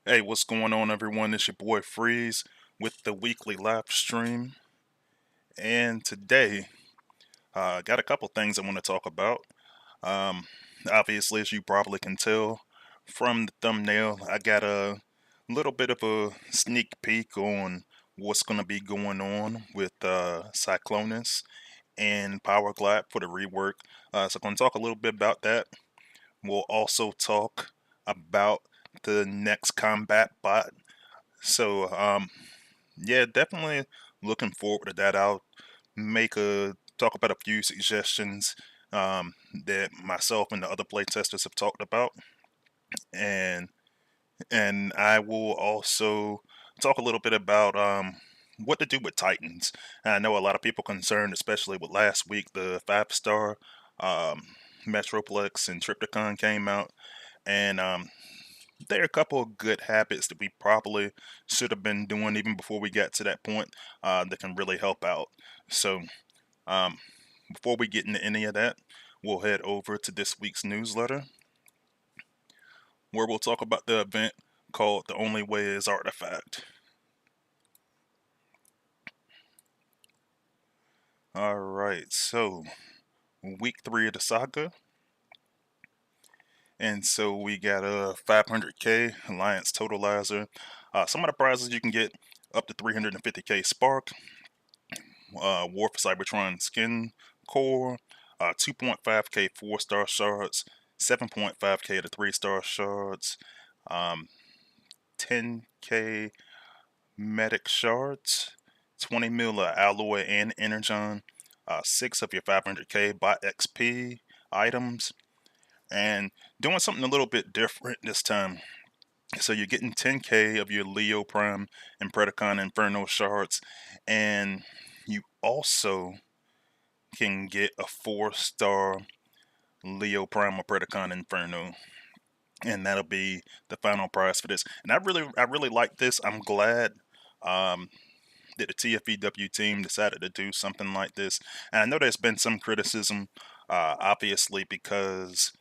Hey, what's going on, everyone? It's your boy Freeze with the weekly live stream. And today, I got a couple things I want to talk about. Um, Obviously, as you probably can tell from the thumbnail, I got a little bit of a sneak peek on what's going to be going on with Cyclonus and Powerglide for the rework. So, I'm going to talk a little bit about that. We'll also talk about the next combat bot. So, yeah, definitely looking forward to that. I'll make a talk about a few suggestions that myself and the other playtesters have talked about, and I will also talk a little bit about what to do with Titans. I know a lot of people concerned, especially with last week, the 5-star um, Metroplex and Triptychon came out, and there are a couple of good habits that we probably should have been doing even before we got to that point that can really help out. So, um, before we get into any of that, we'll head over to this week's newsletter where we'll talk about the event called The Only Way is Artifact. Alright, so week 3 of the saga. And so we got a 500k Alliance Totalizer. Some of the prizes you can get up to 350k Spark, War for Cybertron Skin Core, 2.5k 4-star shards, 7.5k to 3-star shards, 10k medic shards, 20 mil of alloy and energon, 6 of your 500k bot XP items, and doing something a little bit different this time. So you're getting 10k of your Leo Prime and Predacon Inferno shards, and you also can get a 4-star Leo Prime or Predacon Inferno, and that'll be the final prize for this. And I really like this. I'm glad that the TFEW team decided to do something like this. And I know there's been some criticism, obviously, because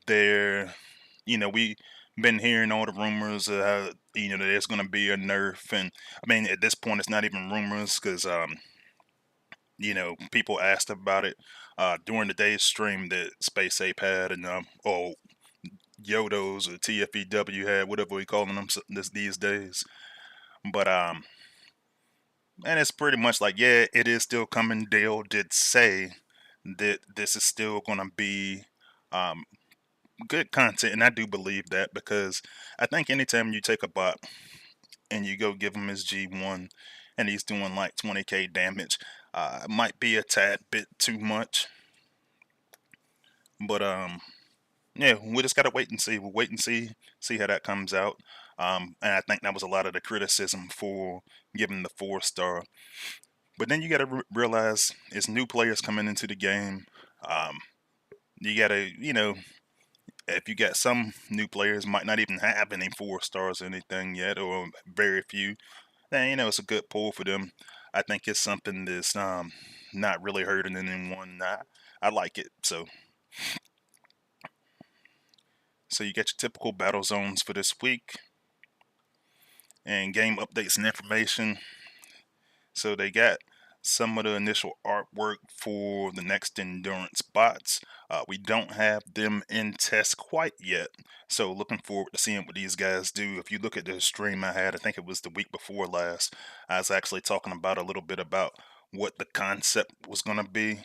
they're, we been hearing all the rumors, that there's going to be a nerf, and I mean at this point it's not even rumors because people asked about it during the day's stream that Space Ape had, and Yodos or TFEW had, whatever we calling them these days. But and it's pretty much like, yeah, it is still coming. Dale did say that this is still gonna be um, good content, and I do believe that because I think anytime you take a bot and you go give him his G1 and he's doing like 20k damage, it might be a tad bit too much. But yeah, we just gotta wait and see. We'll wait and see how that comes out. And I think that was a lot of the criticism for giving the 4-star. But then you gotta realize it's new players coming into the game. Um, you gotta, if you got some new players might not even have any 4-stars or anything yet, or very few, then it's a good pull for them. I think it's something that's not really hurting anyone. I like it. So you get your typical battle zones for this week and game updates and information. So they got some of the initial artwork for the next endurance bots. We don't have them in test quite yet, so looking forward to seeing what these guys do. If you look at the stream I had, I think it was the week before last, I was actually talking about a little bit about what the concept was going to be.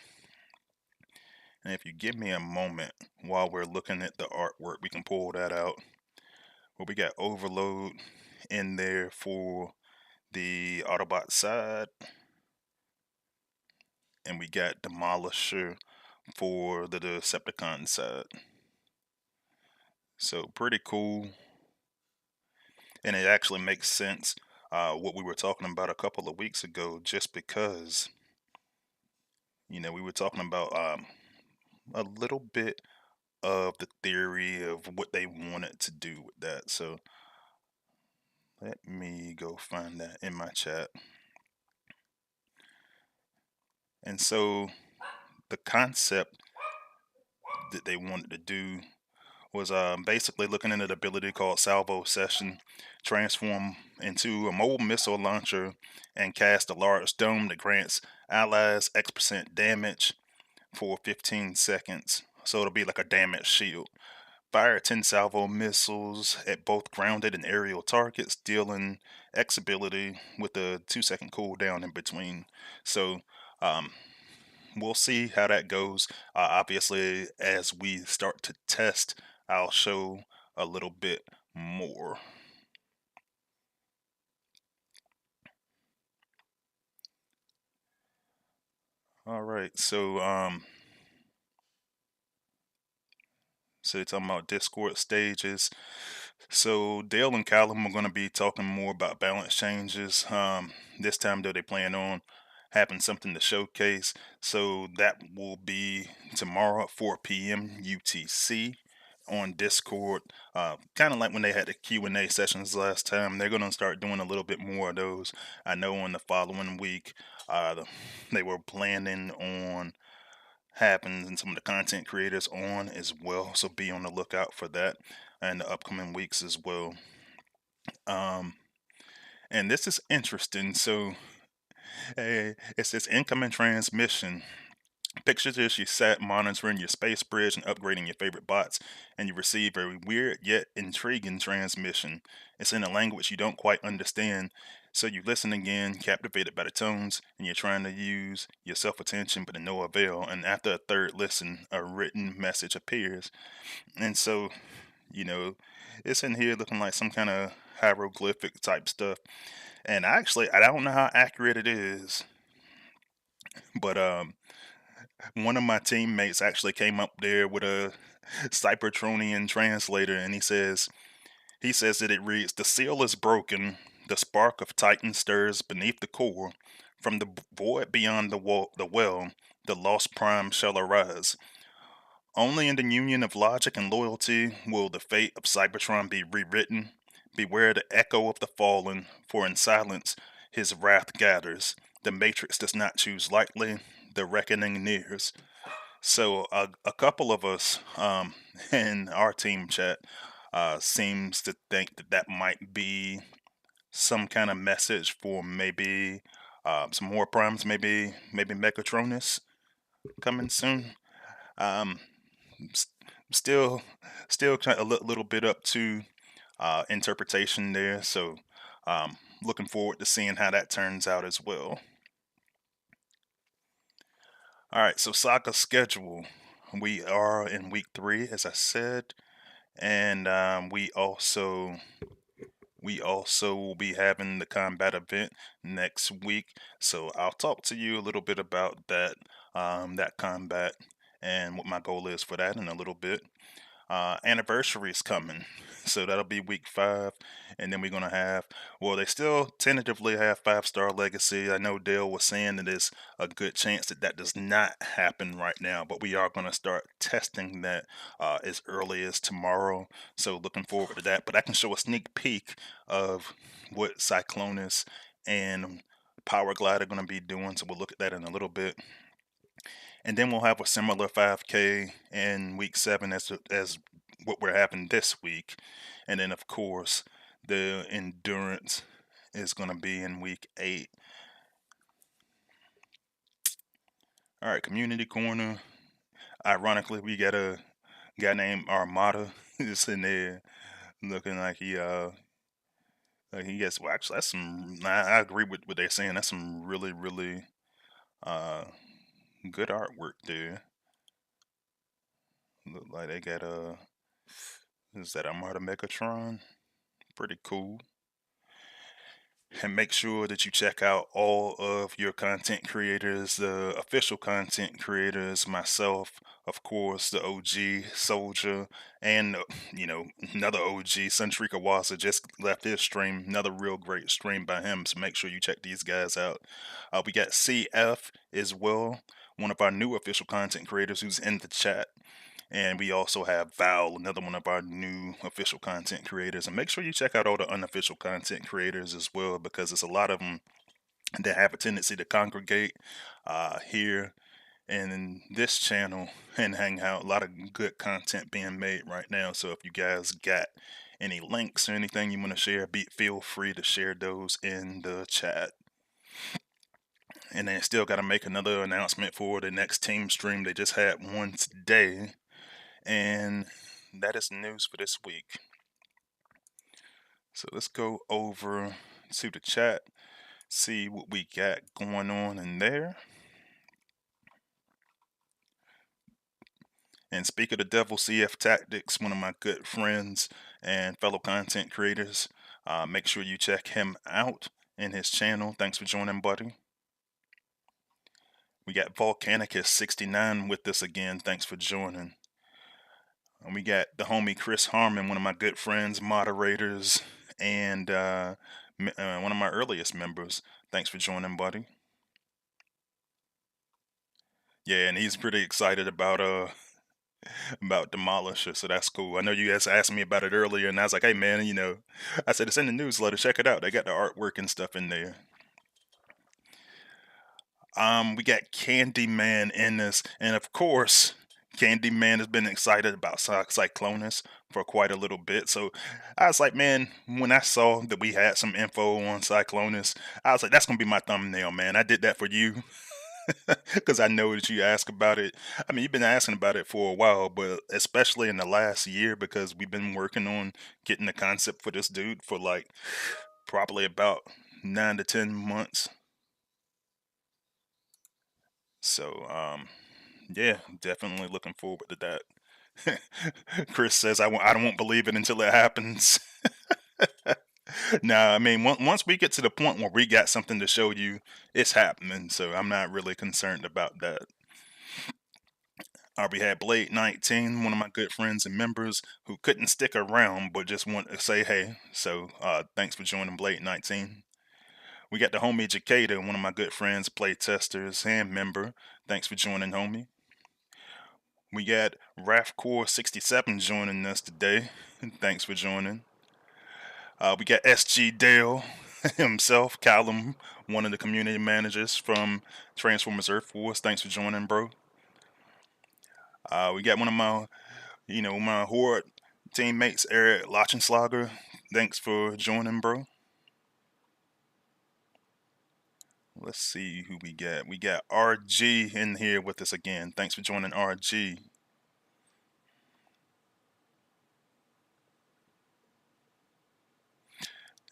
And if you give me a moment while we're looking at the artwork, we can pull that out. Well, we got Overload in there for the Autobot side, and we got Demolisher for the Decepticon side. So pretty cool, and it actually makes sense what we were talking about a couple of weeks ago, just because we were talking about a little bit of the theory of what they wanted to do with that. So let me go find that in my chat. And so the concept that they wanted to do was basically looking into the ability called Salvo Session, transform into a mobile missile launcher, and cast a large dome that grants allies X% damage for 15 seconds. So it'll be like a damage shield. Fire 10 salvo missiles at both grounded and aerial targets, dealing X ability with a 2-second cooldown in between. So um, we'll see how that goes. Obviously, as we start to test, I'll show a little bit more. All right, so you're talking about Discord stages. So Dale and Callum are going to be talking more about balance changes. This time though, they plan on having something to showcase. So that will be tomorrow at 4 p.m. UTC on Discord. Kind of like when they had the Q&A sessions last time. They're going to start doing a little bit more of those. I know in the following week, they were planning on happens and some of the content creators on as well. So be on the lookout for that in the upcoming weeks as well. Um, and this is interesting. So it says incoming transmission. Picture this: you sat monitoring your space bridge and upgrading your favorite bots, and you receive a weird yet intriguing transmission. It's in a language you don't quite understand, so you listen again, captivated by the tones, and you're trying to use your self attention, but to no avail. And after a third listen, a written message appears. And so, you know, it's in here looking like some kind of hieroglyphic type stuff. And actually, I don't know how accurate it is, but one of my teammates actually came up there with a Cybertronian translator, and he says that it reads, "The seal is broken. The spark of Titan stirs beneath the core. From the void beyond the well, the lost prime shall arise. Only in the union of logic and loyalty will the fate of Cybertron be rewritten. Beware the echo of the fallen, for in silence his wrath gathers. The Matrix does not choose lightly. The reckoning nears." So a couple of us in our team chat seems to think that that might be some kind of message for maybe some more primes, maybe Megatronus coming soon. Um, s- still, still kind of little bit up to interpretation there. So looking forward to seeing how that turns out as well. All right, so Saga schedule. We are in week 3, as I said, and we also will be having the combat event next week. So I'll talk to you a little bit about that combat and what my goal is for that in a little bit. Anniversary is coming, so that'll be week 5, and then we're gonna have. Well, they still tentatively have 5-star legacy. I know Dale was saying that there's a good chance that that does not happen right now, but we are gonna start testing that as early as tomorrow. So looking forward to that. But I can show a sneak peek of what Cyclonus and Powerglide are gonna be doing. So we'll look at that in a little bit. And then we'll have a similar 5K in week 7 as what we're having this week. And then, of course, the endurance is going to be in week 8. All right, community corner. Ironically, we got a guy named Armada is in there looking like he gets. Well, actually, that's some. I agree with what they're saying. That's some really, really uh good artwork there. Look like they got is that Armada Megatron? Pretty cool. And make sure that you check out all of your content creators, the official content creators, myself, of course, the OG Soldier, and another OG, Suntrika Wasa just left his stream, another real great stream by him. So make sure you check these guys out. We got CF as well, one of our new official content creators who's in the chat. And we also have Val, another one of our new official content creators. And make sure you check out all the unofficial content creators as well, because there's a lot of them that have a tendency to congregate here and in this channel and Hangout. A lot of good content being made right now. So if you guys got any links or anything you want to share, feel free to share those in the chat. And then still got to make another announcement for the next team stream. They just had one today, and that is the news for this week. So let's go over to the chat, see what we got going on in there. And speak of the devil, CF Tactics, one of my good friends and fellow content creators. Make sure you check him out in his channel. Thanks for joining, buddy. We got Volcanicus69 with us again. Thanks for joining. And we got the homie Chris Harmon, one of my good friends, moderators, and one of my earliest members. Thanks for joining, buddy. Yeah, and he's pretty excited about Demolisher, so that's cool. I know you guys asked me about it earlier, and I was like, hey man, I said it's in the newsletter, check it out. They got the artwork and stuff in there. We got Candyman in this, and of course, Candyman has been excited about Cyclonus for quite a little bit. So I was like, man, when I saw that we had some info on Cyclonus, I was like, that's gonna be my thumbnail, man. I did that for you. Because I know that you ask about it. I mean, you've been asking about it for a while, but especially in the last year, because we've been working on getting the concept for this dude for like probably about 9 to 10 months. So, yeah, definitely looking forward to that. Chris says, I don't believe it until it happens. Nah, I mean, once we get to the point where we got something to show you, it's happening. So I'm not really concerned about that. We had Blade 19, one of my good friends and members who couldn't stick around but just wanted to say hey. So thanks for joining Blade 19. We got the homie Jacada, one of my good friends, playtesters and member. Thanks for joining, homie. We got Rafcore67 joining us today. Thanks for joining. We got SG Dale himself, Callum, one of the community managers from Transformers Earth Force. Thanks for joining, bro. We got one of my Horde teammates, Eric Lachenslager. Thanks for joining, bro. Let's see who we got. We got RG in here with us again. Thanks for joining, RG.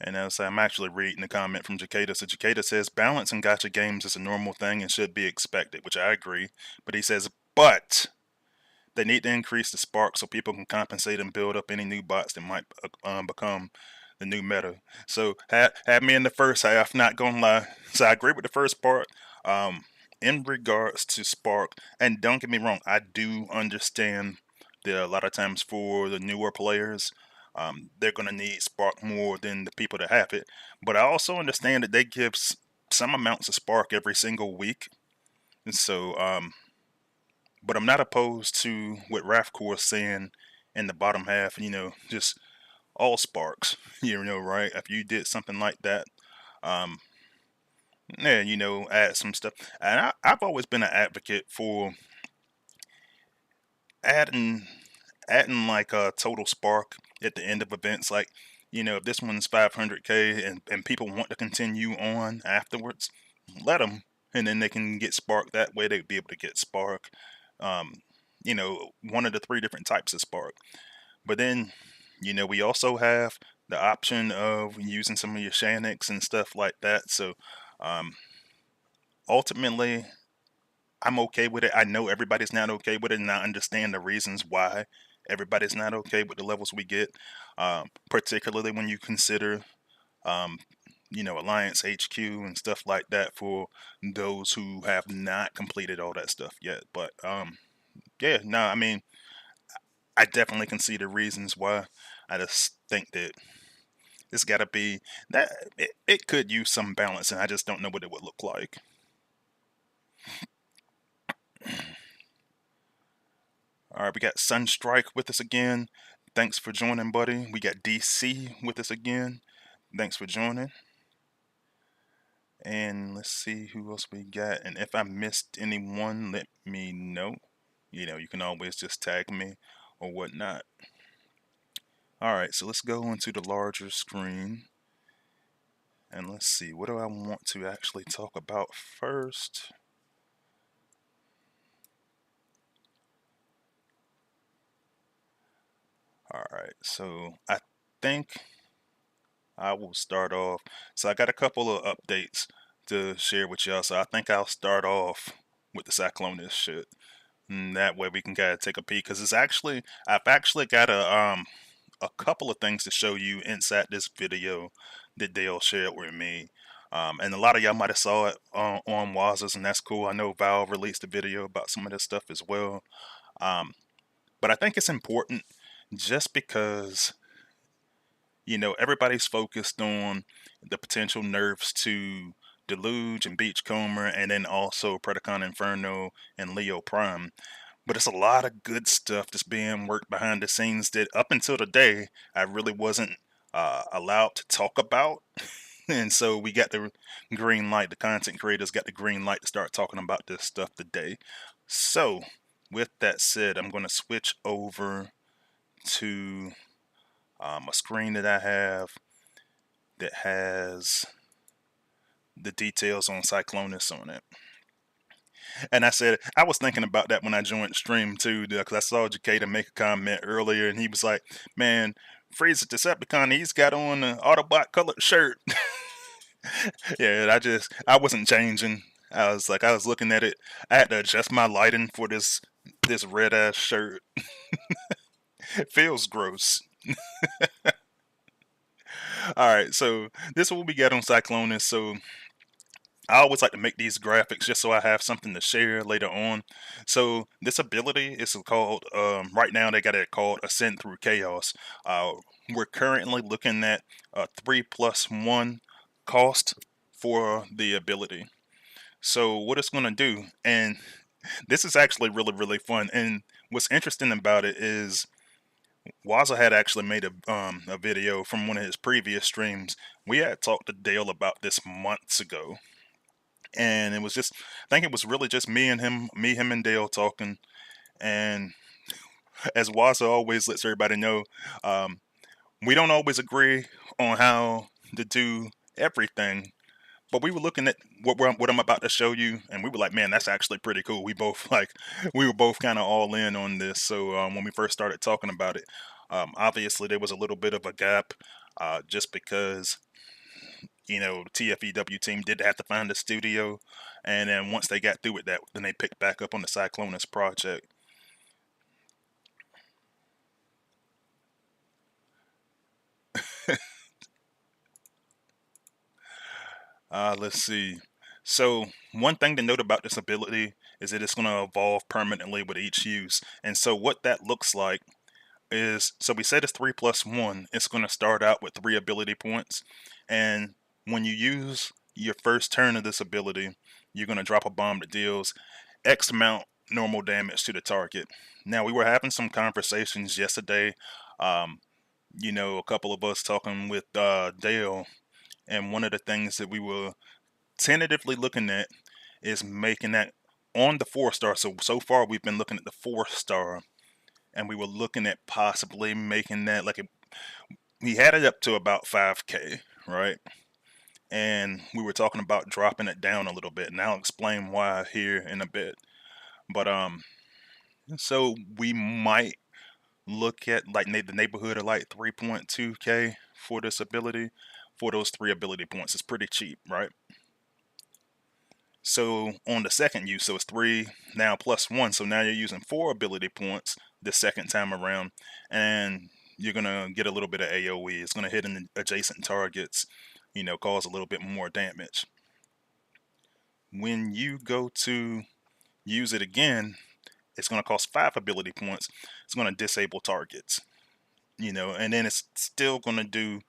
And as I'm actually reading the comment from Jacada. So Jacada says, balance in gacha games is a normal thing and should be expected, which I agree. But he says, but they need to increase the spark so people can compensate and build up any new bots that might become the new meta. So have me in the first half, not gonna lie. So I agree with the first part. In regards to spark, and don't get me wrong, I do understand that a lot of times for the newer players, they're gonna need spark more than the people that have it. But I also understand that they give some amounts of spark every single week, and so but I'm not opposed to what Rafcore is saying in the bottom half, just all sparks, right? If you did something like that, um, yeah, add some stuff. And I've always been an advocate for adding like a total spark at the end of events. Like, if this one's 500K and people want to continue on afterwards, let them. And then they can get spark. That way they'd be able to get spark. Um, one of the 3 different types of spark. But then, we also have the option of using some of your Shaniks and stuff like that. So, ultimately, I'm okay with it. I know everybody's not okay with it, and I understand the reasons why everybody's not okay with the levels we get, particularly when you consider, um, Alliance HQ and stuff like that for those who have not completed all that stuff yet. But, yeah, no, I mean, I definitely can see the reasons why. I just think that it's got to be that it could use some balance, and I just don't know what it would look like. All right, we got Sunstrike with us again. Thanks for joining, buddy. We got DC with us again. Thanks for joining. And let's see who else we got. And if I missed anyone, let me know. You know, you can always just tag me or whatnot. Alright, so let's go into the larger screen. And let's see, what do I want to actually talk about first? Alright, so I think I will start off. So I got a couple of updates to share with y'all. So I think I'll start off with the Cyclonus shit. And that way we can kind of take a peek, because I've actually got a couple of things to show you inside this video that Dale shared with me. And a lot of y'all might have saw it on Wazas, and that's cool. I know Valve released a video about some of this stuff as well. But I think it's important just because, you know, everybody's focused on the potential nerfs to Deluge and Beachcomber, and then also Predacon Inferno and Leo Prime. But it's a lot of good stuff that's being worked behind the scenes that up until today I really wasn't allowed to talk about. And so we got the green light, the content creators got the green light to start talking about this stuff today. So with that said, I'm going to switch over to a screen that I have that has the details on Cyclonus on it. And I said, I was thinking about that when I joined the stream too, because I saw Jacada make a comment earlier, and he was like, man, Freezy Decepticon, he's got on an Autobot colored shirt. Yeah, I wasn't changing. I was looking at it. I had to adjust my lighting for this red ass shirt. It feels gross. Alright, so this is what we got on Cyclonus. So I always like to make these graphics just so I have something to share later on. So this ability is called, right now they got it called Ascend Through Chaos. We're currently looking at a 3+1 cost for the ability. So what it's going to do, and this is actually really fun, and what's interesting about it is Waza had actually made a video from one of his previous streams. We had talked to Dale about this months ago, and it was just, I think it was really just him and Dale talking. And as Waza always lets everybody know, um, we don't always agree on how to do everything, but we were looking at what I'm about to show you, and we were like, man, that's actually pretty cool. We were both kind of all in on this. So when we first started talking about it, obviously there was a little bit of a gap, just because, you know, TFEW team did have to find a studio, and then once they got through with that, then they picked back up on the Cyclonus project. Let's see. So one thing to note about this ability is that it's going to evolve permanently with each use. And so what that looks like is, so we said it's 3+1. It's going to start out with 3 ability points. And when you use your first turn of this ability, you're going to drop a bomb that deals X amount normal damage to the target. Now, we were having some conversations yesterday, you know, a couple of us talking with Dale, and one of the things that we were tentatively looking at is making that on the 4-star. So far we've been looking at the 4-star, and we were looking at possibly making that like we had it up to about 5K, right? And we were talking about dropping it down a little bit, and I'll explain why here in a bit. But so we might look at like the neighborhood of like 3.2K for this ability, for those 3 ability points. It's pretty cheap, right? So on the second use, so it's 3 now +1, so now you're using 4 ability points the second time around, and you're gonna get a little bit of AoE. It's gonna hit in the adjacent targets, you know, cause a little bit more damage. When you go to use it again, it's gonna cost 5 ability points. It's gonna disable targets, you know, and then it's still gonna do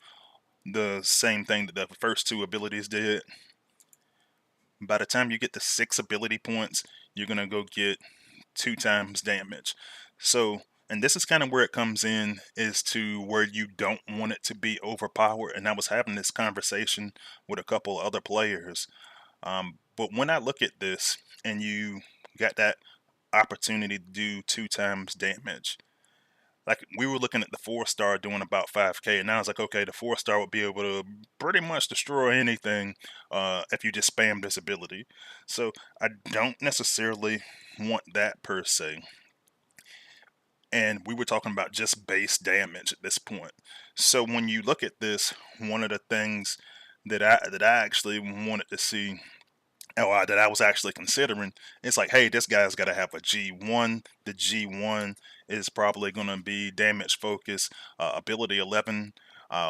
the same thing that the first 2 abilities did. By the time you get to 6 ability points, you're gonna go get 2 times damage. So And this is kind of where it comes in, is to where you don't want it to be overpowered. And I was having this conversation with a couple other players. But when I look at this, and you got that opportunity to do 2 times damage, like we were looking at the 4-star doing about 5k, and I was like, okay, the 4-star would be able to pretty much destroy anything if you just spam this ability. So I don't necessarily want that per se. And we were talking about just base damage at this point. So when you look at this, one of the things that I actually wanted to see, or that I was actually considering, it's like, hey, this guy's got to have a G1. The G1 is probably going to be damage focus, ability 11.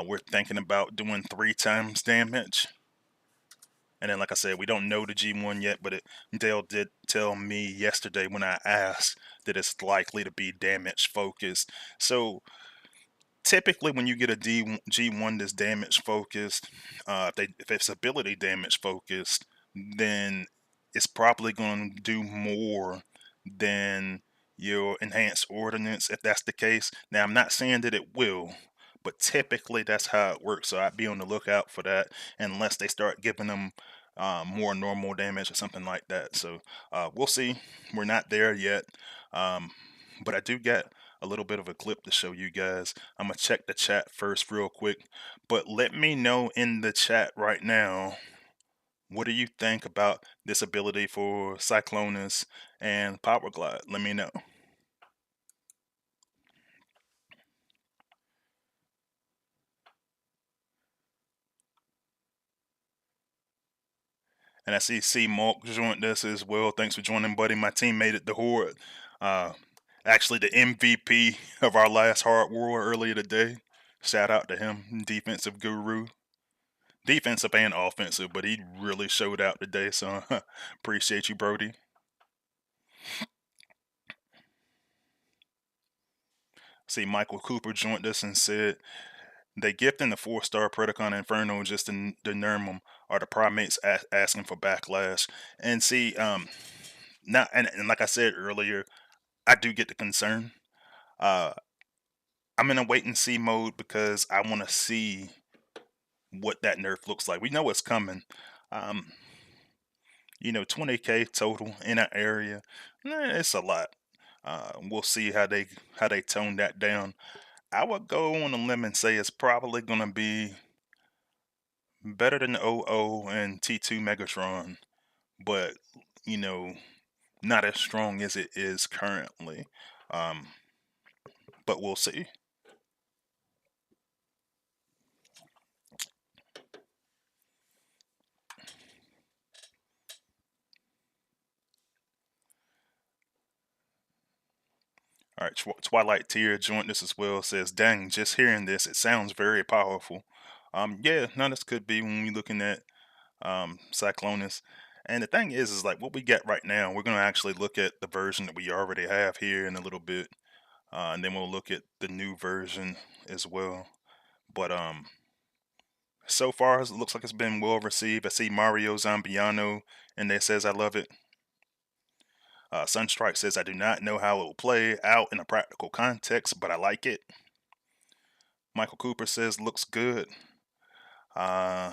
We're thinking about doing 3 times damage. And then, like I said, we don't know the G1 yet, but Dale did tell me yesterday when I asked that it's likely to be damage focused. So typically, when you get a G1 that's damage focused, if it's ability damage focused, then it's probably going to do more than your enhanced ordnance, if that's the case. Now, I'm not saying that it will, but typically that's how it works. So I'd be on the lookout for that, unless they start giving them more normal damage or something like that. So we'll see. We're not there yet. Um, but I do get a little bit of a clip to show you guys. I'm gonna check the chat first real quick, but let me know in the chat right now, what do you think about this ability for Cyclonus and Powerglide? Let me know. And I see Mark joined us as well. Thanks for joining, buddy. My teammate at the Horde. Uh, Actually, the MVP of our last Hard War earlier today. Shout out to him, defensive guru. Defensive and offensive, but he really showed out today, so appreciate you, Brody. See, Michael Cooper joined us and said, they gifting the 4-star Predacon Inferno just to nerm them, are the primates asking for backlash. And see, now, and like I said earlier, I do get the concern. Uh, I'm in a wait and see mode because I want to see what that nerf looks like. We know it's coming. Um, 20k total in that area, it's a lot. We'll see how they tone that down. I would go on a limb and say it's probably gonna be better than OO and T2 Megatron, but you know, not as strong as it is currently. Um, but we'll see. All right, Twilight Tear joined us as well. Says, "Dang, just hearing this, it sounds very powerful." Yeah, none of this could be when we looking at Cyclonus. And the thing is like what we get right now. We're gonna actually look at the version that we already have here in a little bit, and then we'll look at the new version as well. But so far it looks like it's been well received. I see Mario Zambiano, and they says I love it. Sunstrike says, I do not know how it will play out in a practical context, but I like it. Michael Cooper says, looks good. Uh,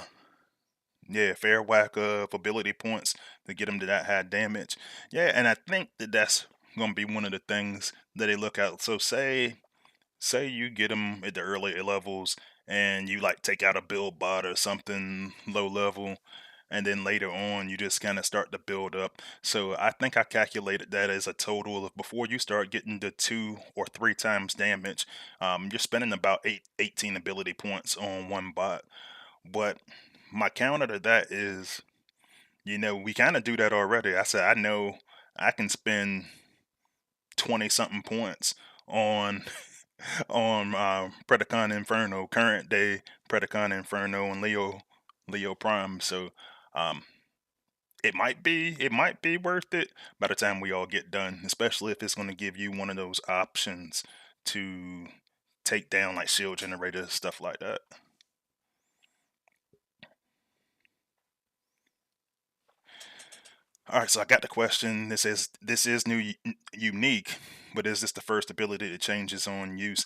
yeah, fair whack of ability points to get him to that high damage. Yeah, and I think that's going to be one of the things that they look at. So say you get him at the early levels and you like take out a build bot or something low level, and then later on you just kind of start to build up. So I think I calculated that as a total of, before you start getting to 2 or 3 times damage, you're spending about 18 ability points on one bot. But my counter to that is, we kind of do that already. I said I know I can spend 20 something points on Predacon Inferno, current day Predacon Inferno, and Leo Prime. So um, it might be worth it by the time we all get done, especially if it's going to give you one of those options to take down like shield generators, stuff like that. All right, so I got the question. This is new unique. but is this the first ability that changes on use?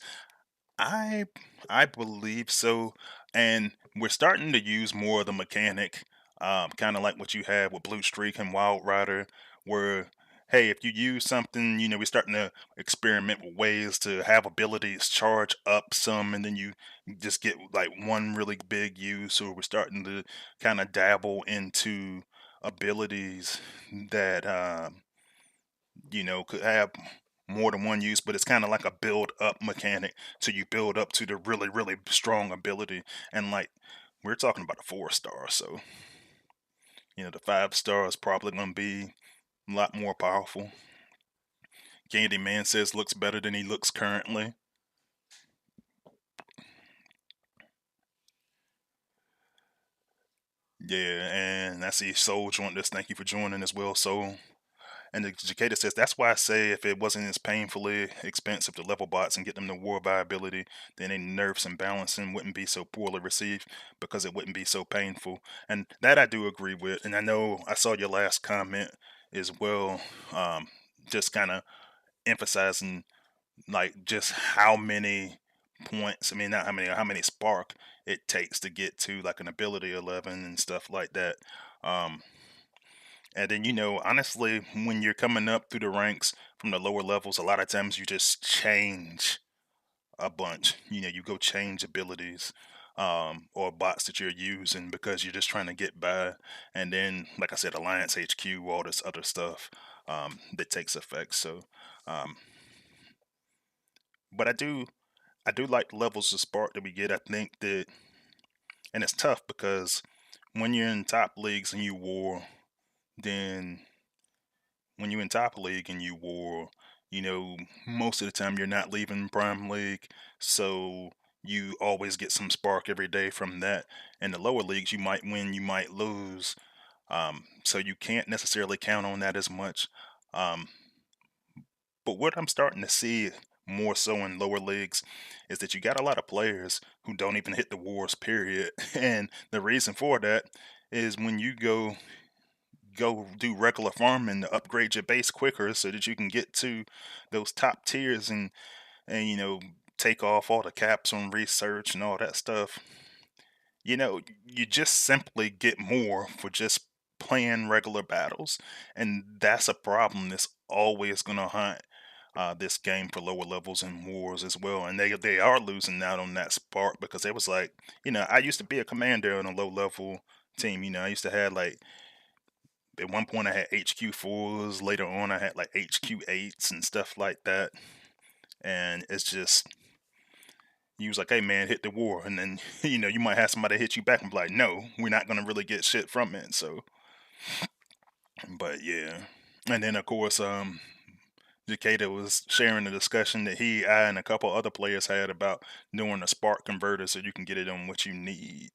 I I believe so, and we're starting to use more of the mechanic, kind of like what you have with Blue Streak and Wild Rider, where hey, if you use something, we're starting to experiment with ways to have abilities charge up some, and then you just get like one really big use. Or we're starting to kind of dabble into abilities that could have more than one use, but it's kind of like a build up mechanic. So you build up to the really, really strong ability. And like we're talking about a 4 star, so the 5 star is probably gonna be a lot more powerful. Candyman says looks better than he looks currently. Yeah, and I see Soul joined us. Thank you for joining as well, Soul. And the Cicada says that's why I say if it wasn't as painfully expensive to level bots and get them to war viability, then any nerfs and balancing wouldn't be so poorly received because it wouldn't be so painful. And that I do agree with. And I know I saw your last comment as well, just kind of emphasizing like just how many points. I mean, not how many spark it takes to get to like an ability 11 and stuff like that. Um, and then, honestly, when you're coming up through the ranks from the lower levels, a lot of times you just change a bunch. You go change abilities or bots that you're using because you're just trying to get by. And then, like I said, Alliance HQ, all this other stuff that takes effect. So, um, but I do like the levels of spark that we get. I think that, and it's tough because when you're in top leagues and you war, then when you're in top league and you war, most of the time you're not leaving prime league, so you always get some spark every day from that. In the lower leagues, you might win, you might lose, so you can't necessarily count on that as much. Um, but what I'm starting to see more so in lower leagues is that you got a lot of players who don't even hit the wars, period. And the reason for that is when you go do regular farming to upgrade your base quicker so that you can get to those top tiers and take off all the caps on research and all that stuff. You just simply get more for just playing regular battles, and that's a problem that's always going to haunt this game for lower levels and wars as well. And they are losing out on that spark because it was like, I used to be a commander on a low level team. I used to have like at one point I had HQ4s. Later on, I had like HQ8s and stuff like that. And it's just, you was like, hey man, hit the war. And then, you might have somebody hit you back and be like, no, we're not going to really get shit from it. So, but yeah. And then, of course, Jacada was sharing a discussion that I, and a couple other players had about doing a spark converter so you can get it on what you need.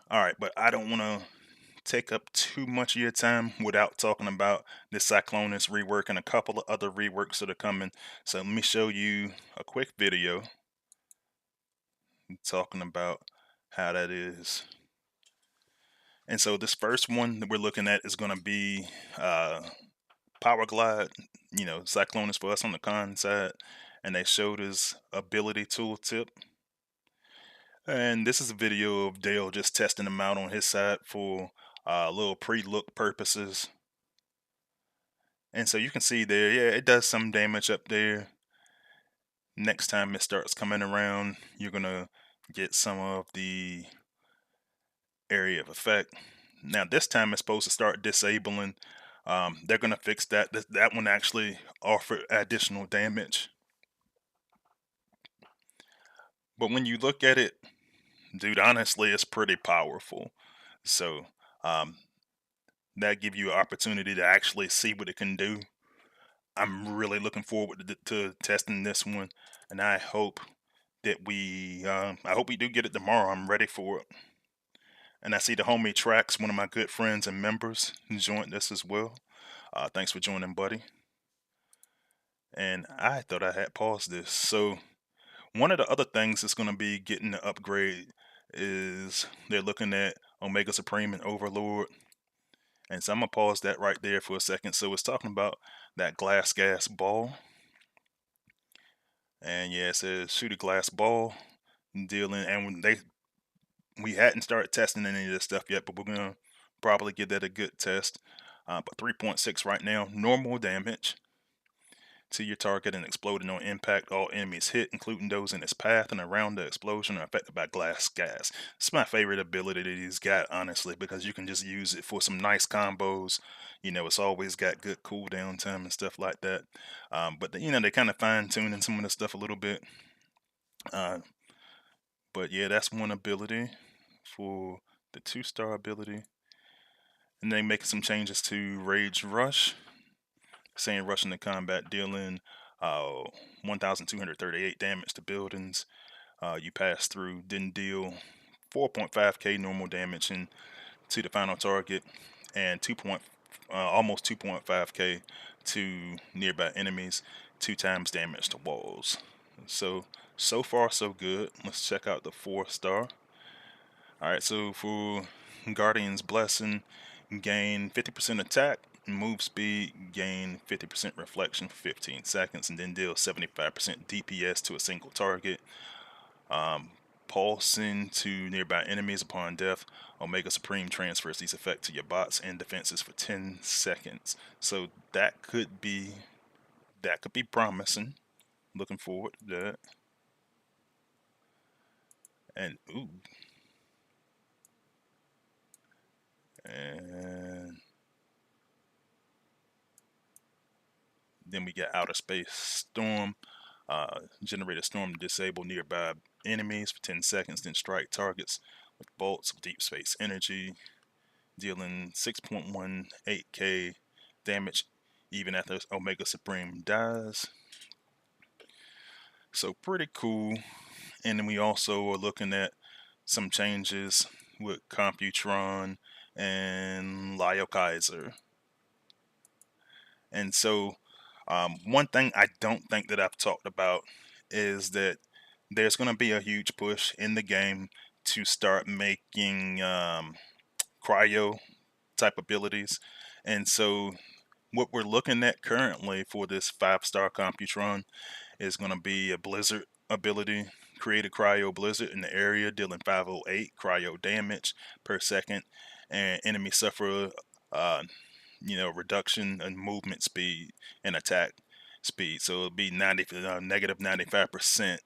All right, but I don't want to take up too much of your time without talking about the Cyclonus rework and a couple of other reworks that are coming. So let me show you a quick video talking about how that is. And so this first one that we're looking at is going to be Powerglide, Cyclonus for us on the con side. And they showed his ability tooltip. And this is a video of Dale just testing them out on his side for little pre-look purposes. And so you can see there, yeah, it does some damage up there. Next time it starts coming around, you're going to get some of the area of effect. Now this time it's supposed to start disabling. They're going to fix that. That one actually offered additional damage. But when you look at it, dude, honestly, it's pretty powerful. So that give you an opportunity to actually see what it can do. I'm really looking forward to testing this one, and I hope that I hope we do get it tomorrow. I'm ready for it. And I see the homie Tracks, one of my good friends and members, joined us as well. Thanks for joining, buddy. And I thought I had paused this. So one of the other things that's going to be getting the upgrade is they're looking at Omega Supreme and Overlord. And so I'm gonna pause that right there for a second. So it's talking about that glass gas ball. And yeah, it says shoot a glass ball, dealing, and when we hadn't started testing any of this stuff yet, but we're gonna probably give that a good test. But 3.6 right now, normal damage to your target and exploding on impact. All enemies hit, including those in its path and around the explosion, are affected by glass gas. It's my favorite ability that he's got, honestly, because you can just use it for some nice combos. You know, it's always got good cooldown time and stuff like that. But you know, they kind of fine tuning some of the stuff a little bit. Uh, but yeah, that's one ability for the 2-star ability. And they making some changes to Rage Rush, saying rushing the combat, dealing 1,238 damage to buildings you pass through, didn't deal 4.5k normal damage to the final target, and almost 2.5k to nearby enemies, 2 times damage to walls. So far so good. Let's check out the 4-star. Alright, so for Guardian's Blessing, gain 50% attack, move speed, gain 50% reflection for 15 seconds, and then deal 75% DPS to a single target. Pulsing to nearby enemies upon death. Omega Supreme transfers these effects to your bots and defenses for 10 seconds. So that could be promising. Looking forward to that. And ooh. And then we get Outer Space Storm. Generate a storm to disable nearby enemies for 10 seconds, then strike targets with bolts of deep space energy, dealing 6.18k damage even after Omega Supreme dies. So pretty cool. And then we also are looking at some changes with Computron and Lyle Kaiser. And so one thing I don't think that I've talked about is that there's going to be a huge push in the game to start making cryo type abilities. And so what we're looking at currently for this 5-star Computron is going to be a blizzard ability. Create a cryo blizzard in the area, dealing 508 cryo damage per second, and enemies suffer reduction in movement speed and attack speed. So it'll be negative 95%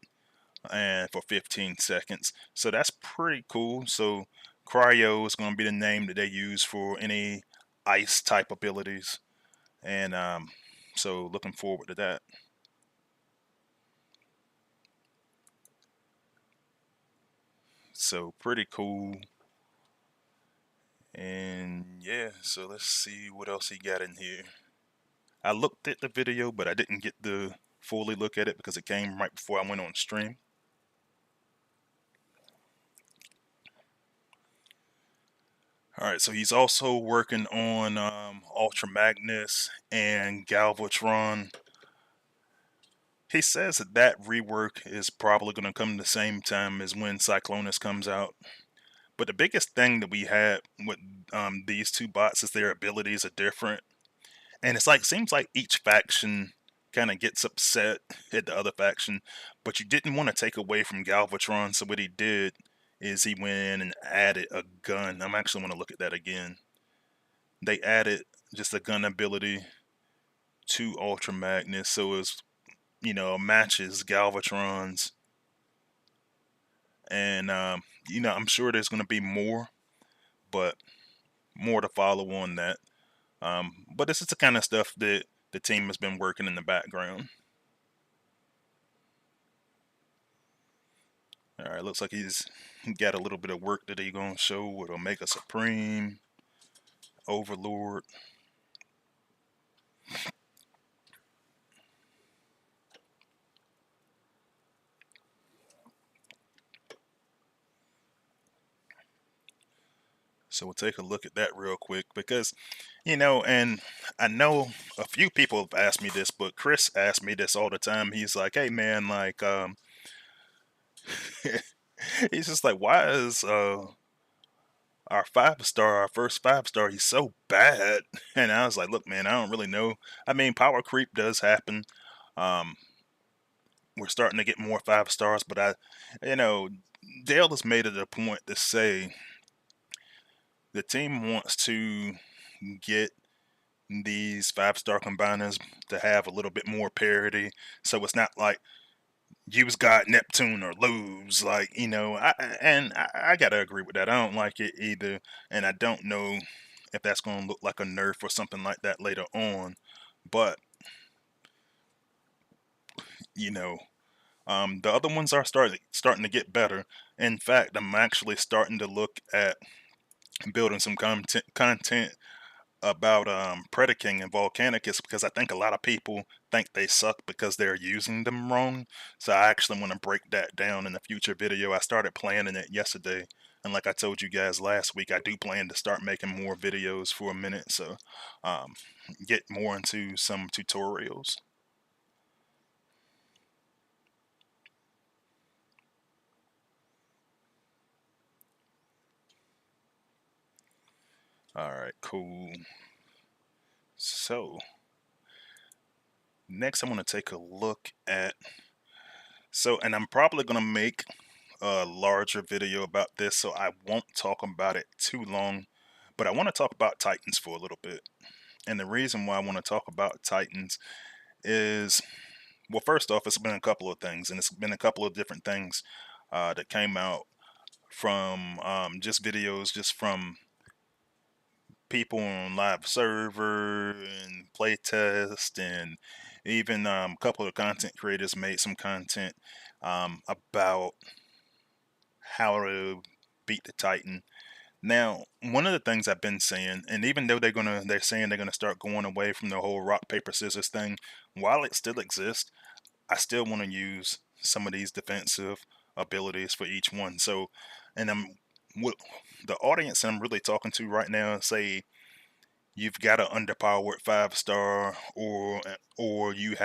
and for 15 seconds. So that's pretty cool. So cryo is going to be the name that they use for any ice type abilities, and so looking forward to that. So pretty cool. And yeah, so let's see what else he got in here. I looked at the video, but I didn't get to fully look at it because it came right before I went on stream. Alright, so he's also working on Ultra Magnus and Galvatron. He says that rework is probably going to come the same time as when Cyclonus comes out. But the biggest thing that we had with these two bots is their abilities are different. And it's like, seems like each faction kind of gets upset at the other faction, but you didn't want to take away from Galvatron, so what he did is he went in and added a gun. I'm actually want to look at that again. They added just a gun ability to Ultra Magnus, so it's matches Galvatron's, and I'm sure there's going to be more, but more to follow on that. But this is the kind of stuff that the team has been working in the background. All right, looks like he's got a little bit of work that he's gonna show with Omega Supreme, Overlord. So we'll take a look at that real quick because, and I know a few people have asked me this, but Chris asks me this all the time. He's like, "Hey man, like, he's just like, why is our 5-star, our first 5-star, he's so bad. And I was like, look, man, I don't really know. I mean, power creep does happen. Um, we're starting to get more 5-stars, but you know, Dale has made it a point to say the team wants to get these 5-star combiners to have a little bit more parity. So it's not like use God Neptune or lose. Like, I gotta agree with that. I don't like it either, and I don't know if that's gonna look like a nerf or something like that later on. But you know, the other ones are starting to get better. In fact, I'm actually starting to look at building some content about Predaking and Volcanicus because I think a lot of people think they suck because they're using them wrong. So I actually want to break that down in a future video. I started planning it yesterday, and like I told you guys last week, I do plan to start making more videos for a minute. So um, get more into some tutorials. All right, cool. So next, I want to take a look at and I'm probably gonna make a larger video about this, so I won't talk about it too long. But I want to talk about Titans for a little bit. And the reason why I want to talk about Titans is, well, first off, it's been a couple of things, and it's been a couple of different things that came out from just videos, just from people on live server and playtest, and even a couple of content creators made some content about how to beat the Titan. Now, one of the things I've been saying, and even though they're saying they're gonna start going away from the whole rock paper scissors thing, while it still exists, I still want to use some of these defensive abilities for each one. So, and what the audience I'm really talking to right now, say you've got an underpowered 5-star, or you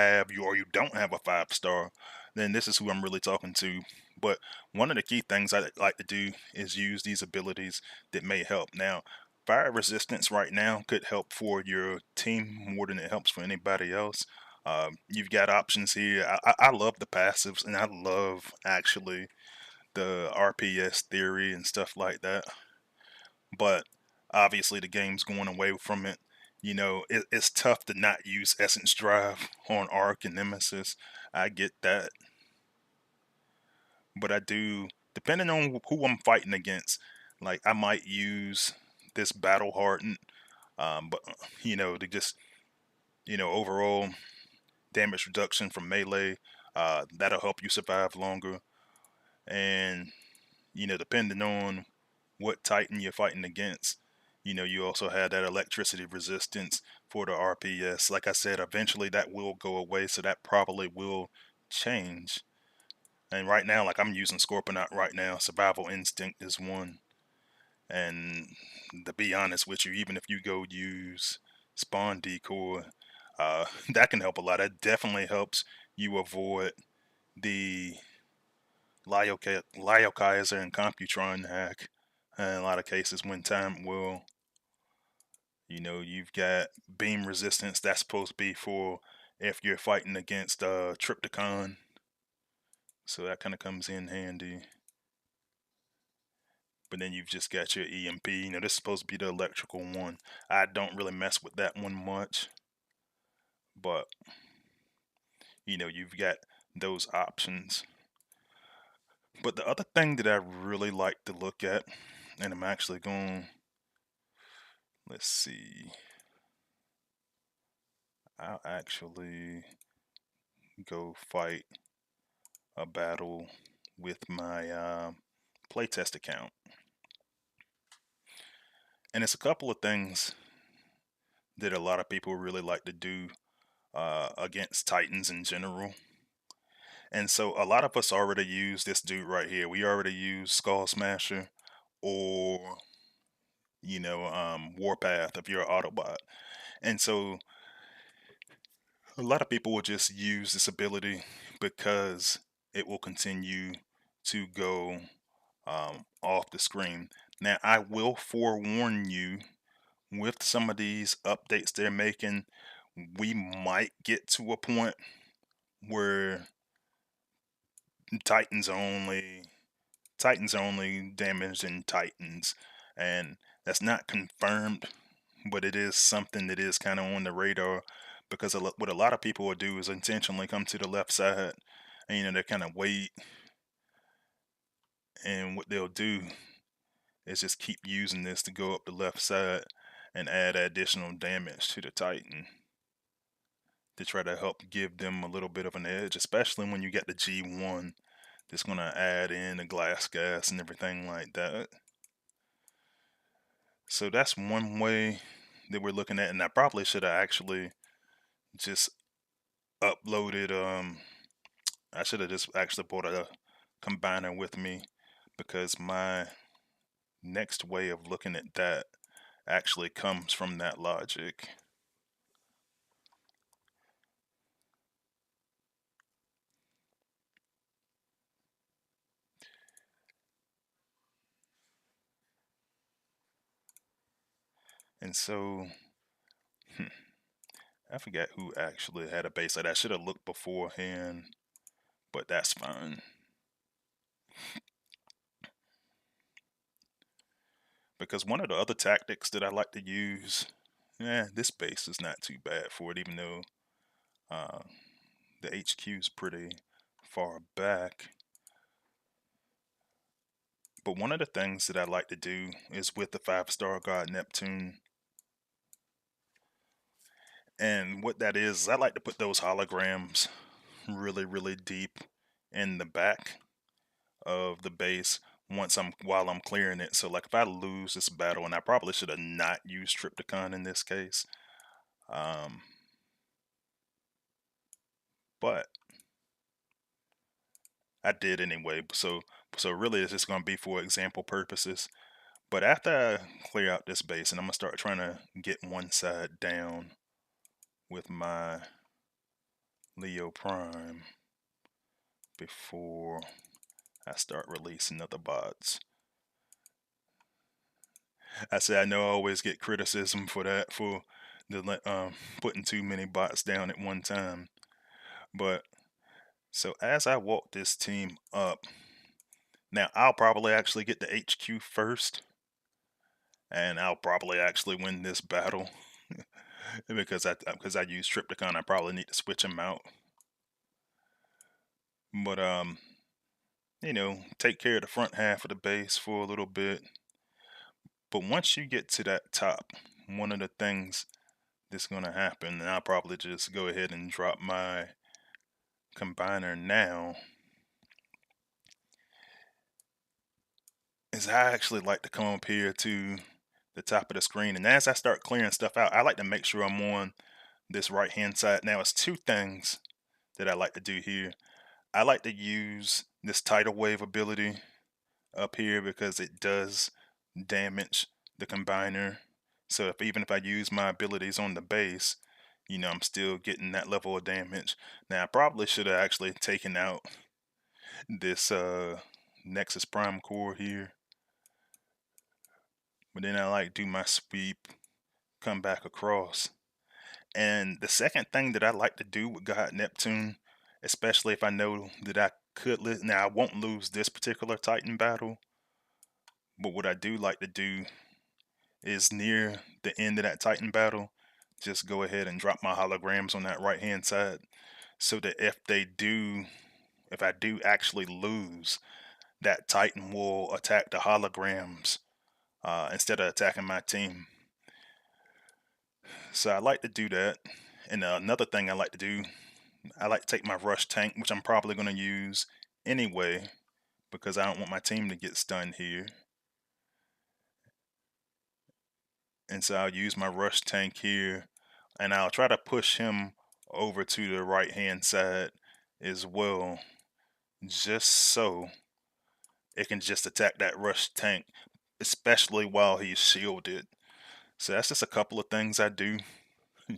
don't have a 5-star, then this is who I'm really talking to. But one of the key things I like to do is use these abilities that may help. Now, fire resistance right now could help for your team more than it helps for anybody else. You've got options here. I love the passives, and I love actually the RPS theory and stuff like that. But obviously the game's going away from it. It's tough to not use Essence Drive on Arc and Nemesis. I get that, but I do, depending on who I'm fighting against. Like, I might use this Battle Hardened, but to just overall damage reduction from melee. That'll help you survive longer, and depending on what Titan you're fighting against. You also have that electricity resistance for the RPS. Like I said, eventually that will go away, so that probably will change. And right now, like, I'm using Scorponok right now. Survival Instinct is one. And to be honest with you, even if you go use Spawn Decoy, that can help a lot. That definitely helps you avoid the Lyokaiser and Computron hack. In a lot of cases, when time will. You've got beam resistance. That's supposed to be for if you're fighting against Tripticon. So that kind of comes in handy. But then you've just got your EMP. This is supposed to be the electrical one. I don't really mess with that one much. But, you've got those options. But the other thing that I really like to look at, and I'm actually going, let's see. I'll actually go fight a battle with my playtest account. And it's a couple of things that a lot of people really like to do against Titans in general. And so a lot of us already use this dude right here. We already use Skull Smasher or, Warpath if you're an Autobot. And so a lot of people will just use this ability because it will continue to go off the screen. Now, I will forewarn you, with some of these updates they're making, we might get to a point where Titans only Titans only damaging Titans, and that's not confirmed, but it is something that is kind of on the radar, because what a lot of people will do is intentionally come to the left side, and they kind of wait, and what they'll do is just keep using this to go up the left side and add additional damage to the Titan to try to help give them a little bit of an edge, especially when you get the G1 that's going to add in the glass gas and everything like that. So that's one way that we're looking at, and I probably should have actually just uploaded, I should have just actually brought a combiner with me, because my next way of looking at that actually comes from that logic. And so, I forget who actually had a base like that. I should have looked beforehand, but that's fine. Because one of the other tactics that I like to use, this base is not too bad for it, even though the HQ is pretty far back. But one of the things that I like to do is with the 5-star god Neptune. And what that is I like to put those holograms really, really deep in the back of the base while I'm clearing it. So like if I lose this battle, and I probably should have not used Tripticon in this case, but I did anyway. So really it's just gonna be for example purposes. But after I clear out this base, and I'm gonna start trying to get one side down with my Leo Prime before I start releasing other bots. I say I know I always get criticism for that, for putting too many bots down at one time. But so as I walk this team up, now I'll probably actually get the HQ first, and I'll probably actually win this battle because I use Tripticon. I probably need to switch him out. But take care of the front half of the base for a little bit. But once you get to that top, one of the things that's going to happen, and I'll probably just go ahead and drop my combiner now, is I actually like to come up here to the top of the screen, and as I start clearing stuff out, I like to make sure I'm on this right hand side. Now it's two things that I like to do here. I like to use this tidal wave ability up here because it does damage the combiner. So even if I use my abilities on the base, I'm still getting that level of damage. Now I probably should have actually taken out this Nexus Prime core here, but then I like do my sweep, come back across. And the second thing that I like to do with God Neptune, especially if I know that I could now I won't lose this particular Titan battle, but what I do like to do is near the end of that Titan battle, just go ahead and drop my holograms on that right hand side, so that if I do actually lose, that Titan will attack the holograms instead of attacking my team. So I like to do that. And another thing I like to do, I like to take my rush tank, which I'm probably going to use anyway, because I don't want my team to get stunned here. And so I'll use my rush tank here, and I'll try to push him over to the right hand side as well, just so it can just attack that rush tank, especially while he's shielded. So that's just a couple of things I do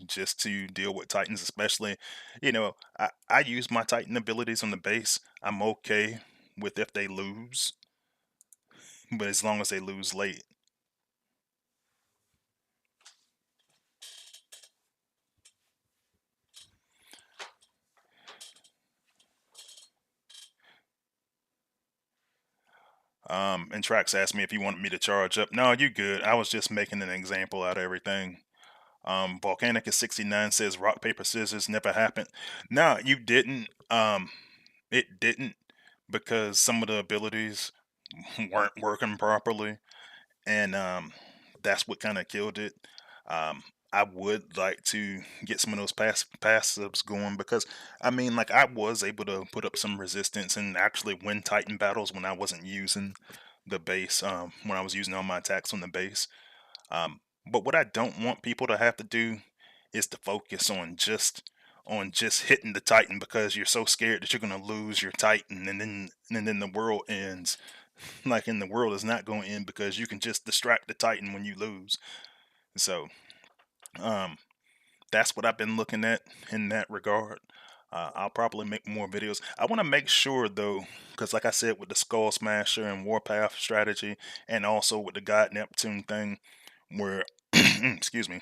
just to deal with Titans, especially, I use my Titan abilities on the base. I'm okay with if they lose, but as long as they lose late. And Trax asked me if he wanted me to charge up. No, you good. I was just making an example out of everything. Volcanic is 69 says rock, paper, scissors never happened. No, you didn't. It didn't because some of the abilities weren't working properly, and that's what kind of killed it. I would like to get some of those passives going because I mean, like I was able to put up some resistance and actually win Titan battles when I wasn't using the base. When I was using all my attacks on the base. But what I don't want people to have to do is to focus on just hitting the Titan because you're so scared that you're gonna lose your Titan and then the world ends. Like, and the world is not going to end because you can just distract the Titan when you lose. So um, that's what I've been looking at in that regard. I'll probably make more videos. I want to make sure though, because like I said, with the Skull Smasher and Warpath strategy, and also with the God Neptune thing, where excuse me,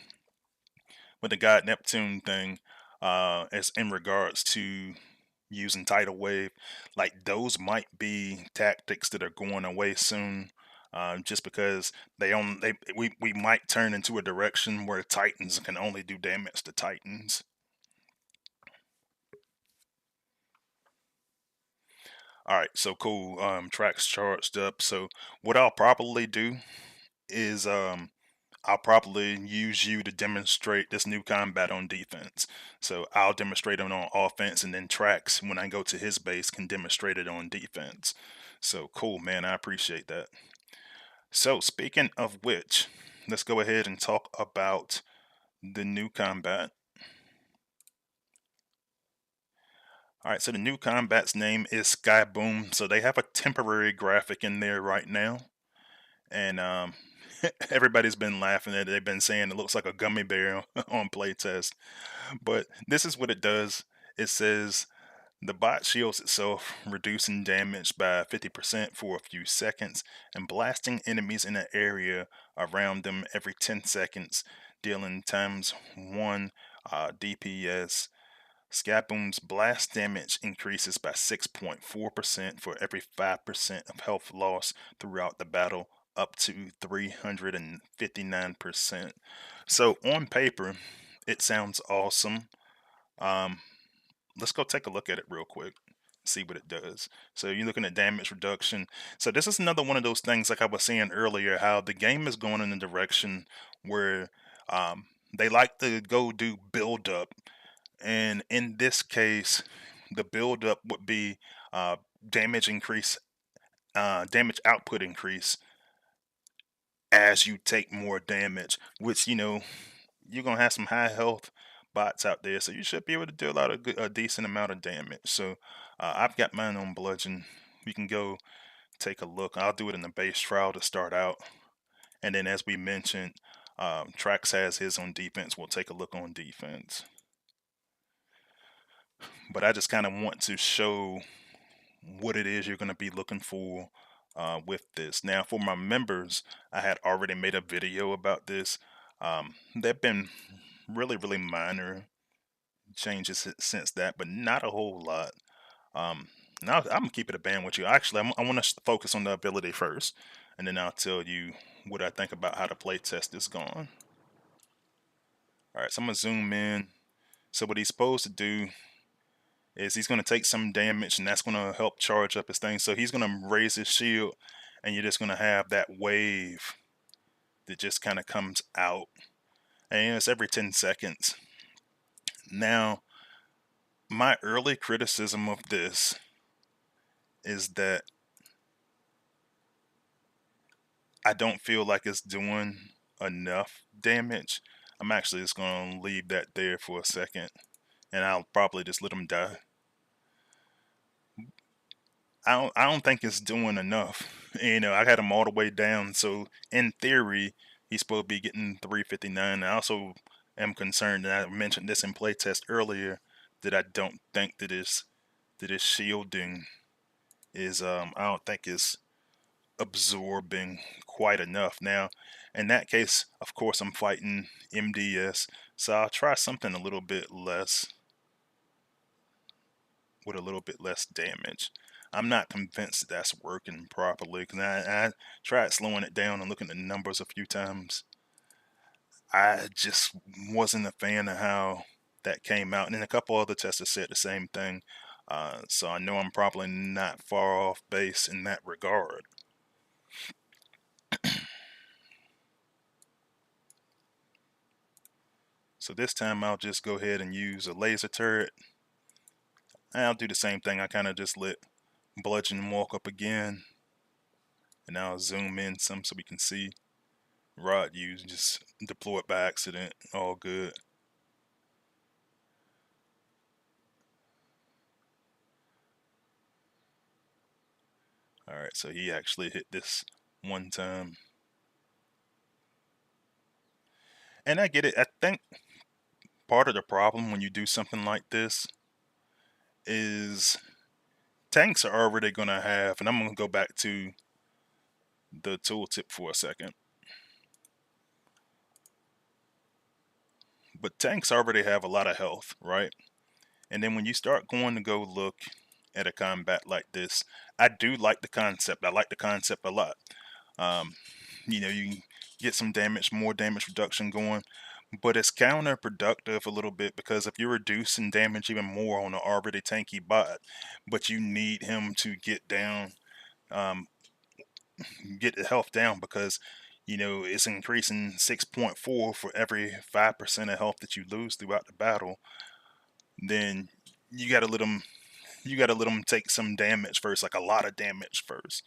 with the God Neptune thing, as in regards to using tidal wave, like those might be tactics that are going away soon. Just because we might turn into a direction where Titans can only do damage to Titans. All right, so cool. Tracks charged up. So what I'll probably do is I'll probably use you to demonstrate this new combat on defense. So I'll demonstrate it on offense, and then Trax, when I go to his base, can demonstrate it on defense. So cool, man. I appreciate that. So speaking of which, let's go ahead and talk about the new combat. All right, so the new combat's name is Skyboom. So they have a temporary graphic in there right now, and everybody's been laughing at it. They've been saying it looks like a gummy bear on playtest. But this is what it does. It says the bot shields itself, reducing damage by 50% for a few seconds and blasting enemies in an area around them every 10 seconds, dealing times 1 DPS. Skyboom's blast damage increases by 6.4% for every 5% of health loss throughout the battle, up to 359%. So on paper, it sounds awesome. Um, let's go take a look at it real quick, see what it does. So you're looking at damage reduction. So this is another one of those things, like I was saying earlier, how the game is going in a direction where they like to go do build up, and in this case, the build up would be uh, damage increase, damage output increase as you take more damage, which you're gonna have some high health bots out there, so you should be able to do a decent amount of damage. So I've got mine on bludgeon. We can go take a look. I'll do it in the base trial to start out, and then as we mentioned, Trax has his on defense. We'll take a look on defense. But I just kind of want to show what it is you're going to be looking for with this. Now, for my members, I had already made a video about this. There have been really minor changes since that, but not a whole lot. Now I'm gonna keep it a band with you. Actually, I want to focus on the ability first, and then I'll tell you what I think about how the playtest is going. All right, so I'm gonna zoom in. So what he's supposed to do is he's gonna take some damage, and that's gonna help charge up his thing. So he's gonna raise his shield, and you're just gonna have that wave that just kind of comes out, and it's every 10 seconds. Now, my early criticism of this is that I don't feel like it's doing enough damage. I'm actually just going to leave that there for a second, and I'll probably just let him die. I don't think it's doing enough. I had him all the way down, so in theory, he's supposed to be getting 359. I also am concerned, and I mentioned this in playtest earlier, that I don't think that his shielding is I don't think is absorbing quite enough. Now, in that case, of course, I'm fighting MDS, so I'll try something a little bit less, with a little bit less damage. I'm not convinced that's working properly because I tried slowing it down and looking at the numbers a few times. I just wasn't a fan of how that came out. And then a couple other testers said the same thing. So I know I'm probably not far off base in that regard. So this time I'll just go ahead and use a laser turret. I'll do the same thing. I kind of just let Bludgeon walk up again. And I'll zoom in some so we can see. Rod use, just deploy it by accident. All good. Alright, so he actually hit this one time. And I get it. I think part of the problem when you do something like this is tanks are already going to have, and I'm going to go back to the tooltip for a second, but tanks already have a lot of health, right? And then when you start going to go look at a combat like this, I do like the concept. I like the concept a lot. You get some damage, more damage reduction going, but it's counterproductive a little bit because if you're reducing damage even more on an already tanky bot, but you need him to get down, get the health down because it's increasing 6.4 for every 5% of health that you lose throughout the battle, then you gotta let him take some damage first, like a lot of damage first.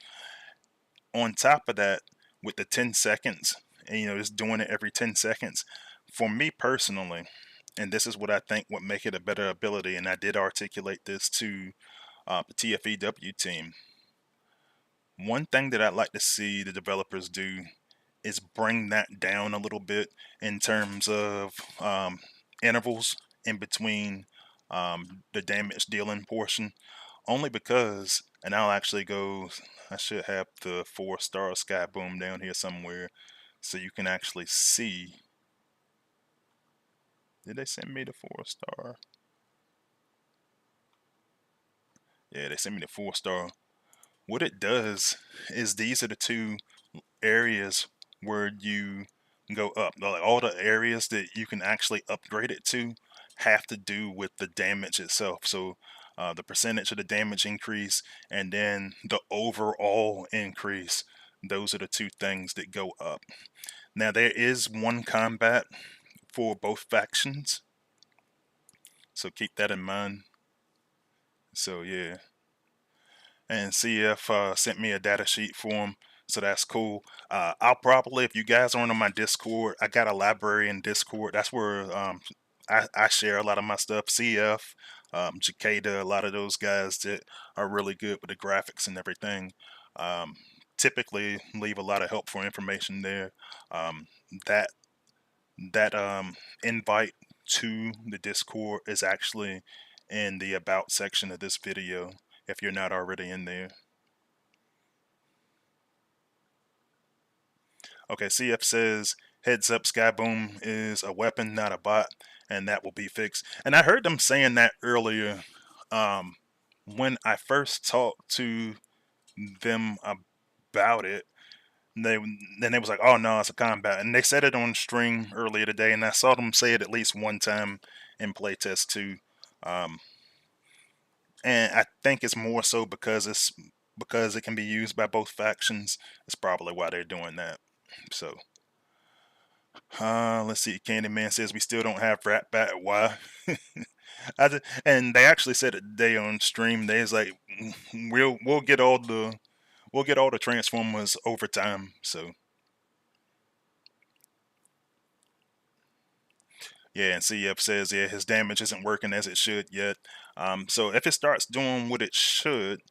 On top of that, with the 10 seconds, and just doing it every 10 seconds, for me personally, and this is what I think would make it a better ability, and I did articulate this to the TFEW team. One thing that I'd like to see the developers do is bring that down a little bit in terms of intervals in between the damage dealing portion. Only because, and I'll actually go, I should have the 4-star Skyboom down here somewhere so you can actually see. Did they send me the 4-star? Yeah, they sent me the 4-star. What it does is these are the two areas where you go up. Like all the areas that you can actually upgrade it to have to do with the damage itself. So the percentage of the damage increase and then the overall increase, those are the two things that go up. Now there is one combat for both factions, so keep that in mind. So yeah, and CF sent me a data sheet for them, so that's cool. I'll probably, if you guys aren't on my Discord, I got a library in Discord. That's where I share a lot of my stuff. CF, Jacada, a lot of those guys that are really good with the graphics and everything. Um, Typically leave a lot of helpful information there. Um, that invite to the Discord is actually in the about section of this video if you're not already in there. Okay, CF says, heads up, Skyboom is a weapon, not a bot, and that will be fixed. And I heard them saying that earlier when I first talked to them about it. They was like, oh no, it's a combat. And they said it on stream earlier today, and I saw them say it at least one time in playtest too. Um, and I think it's more so because it can be used by both factions. It's probably why they're doing that. So, let's see. Candyman says we still don't have Rat Bat. Why? And they actually said it today on stream. They was like, we'll get all the Transformers over time. So yeah, and CF says yeah, his damage isn't working as it should yet. So if it starts doing what it should,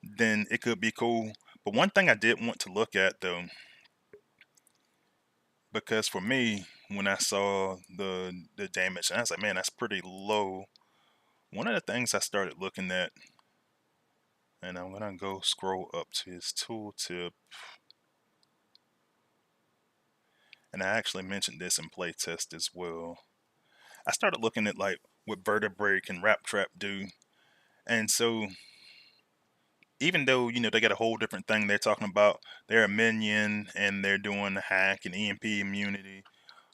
then it could be cool. But one thing I did want to look at though, because for me, when I saw the damage, I was like, man, that's pretty low. One of the things I started looking at And I'm gonna go scroll up to his tooltip. And I actually mentioned this in playtest as well. I started looking at like what vertebrae can Wrap Trap do. And so even though, they got a whole different thing they're talking about, they're a minion and they're doing the hack and EMP immunity.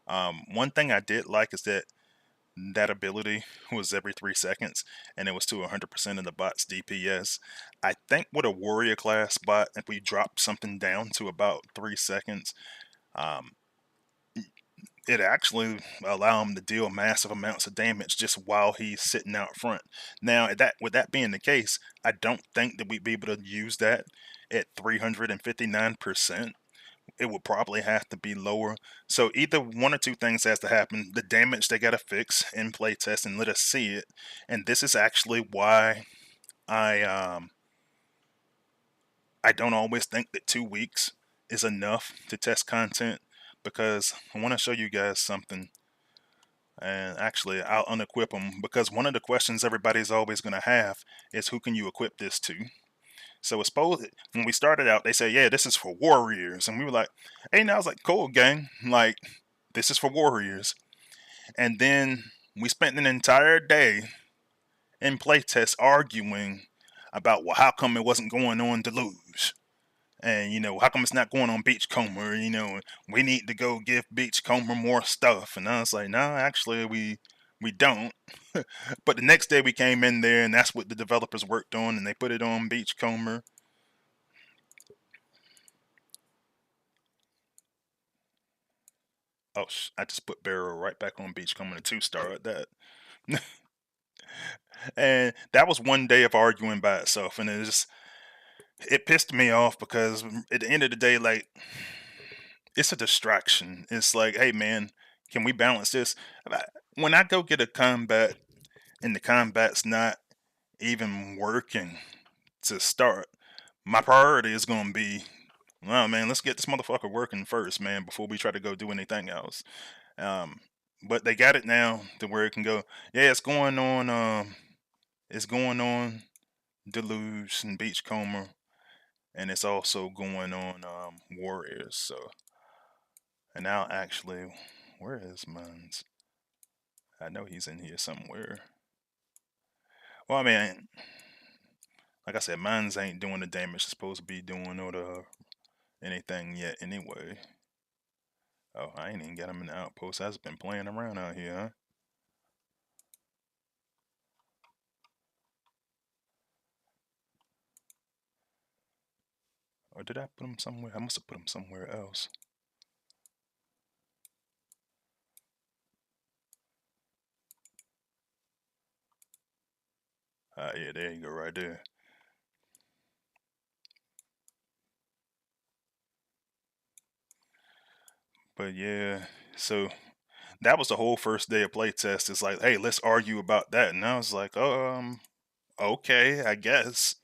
One thing I did like is that ability was every 3 seconds, and it was to 100% of the bot's DPS. I think with a warrior class bot, if we drop something down to about 3 seconds, um, it actually allow him to deal massive amounts of damage just while he's sitting out front. Now, with that being the case, I don't think that we'd be able to use that at 359%. It would probably have to be lower. So either one or two things has to happen. The damage they gotta fix in playtest and let us see it. And this is actually why I um I don't always think that 2 weeks is enough to test content, because I want to show you guys something. And actually, I'll unequip them, because one of the questions everybody's always going to have is who can you equip this to? So it's supposed, when we started out, they said, yeah, this is for warriors. And we were like, hey, now I was like, cool, gang. Like, this is for warriors. And then we spent an entire day in playtest arguing about, well, how come it wasn't going on Deluge? And, how come it's not going on Beachcomber? We need to go give Beachcomber more stuff. And I was like, no, actually, we don't. But the next day we came in there, and that's what the developers worked on, and they put it on Beachcomber. Oh, I just put Barrel right back on Beachcomber, a 2-star at that. And that was one day of arguing by itself, and it pissed me off, because at the end of the day, like, it's a distraction. It's like, hey man, can we balance this? When I go get a combat and the combat's not even working to start, my priority is going to be, well, man, let's get this motherfucker working first, man, before we try to go do anything else. Um, but they got it now to where it can go. Yeah, it's going on. It's going on Deluge and Beachcomber, and it's also going on Warriors. So, and now actually, where is Mons? I know he's in here somewhere. Well, I mean, like I said, Mons ain't doing the damage it's supposed to be doing, or anything yet anyway. Oh, I ain't even got him in the outpost. I've been playing around out here, huh? Or did I put him somewhere? I must have put him somewhere else. Yeah, there you go, right there. But yeah, so that was the whole first day of playtest. It's like, hey, let's argue about that. And I was like, okay, I guess.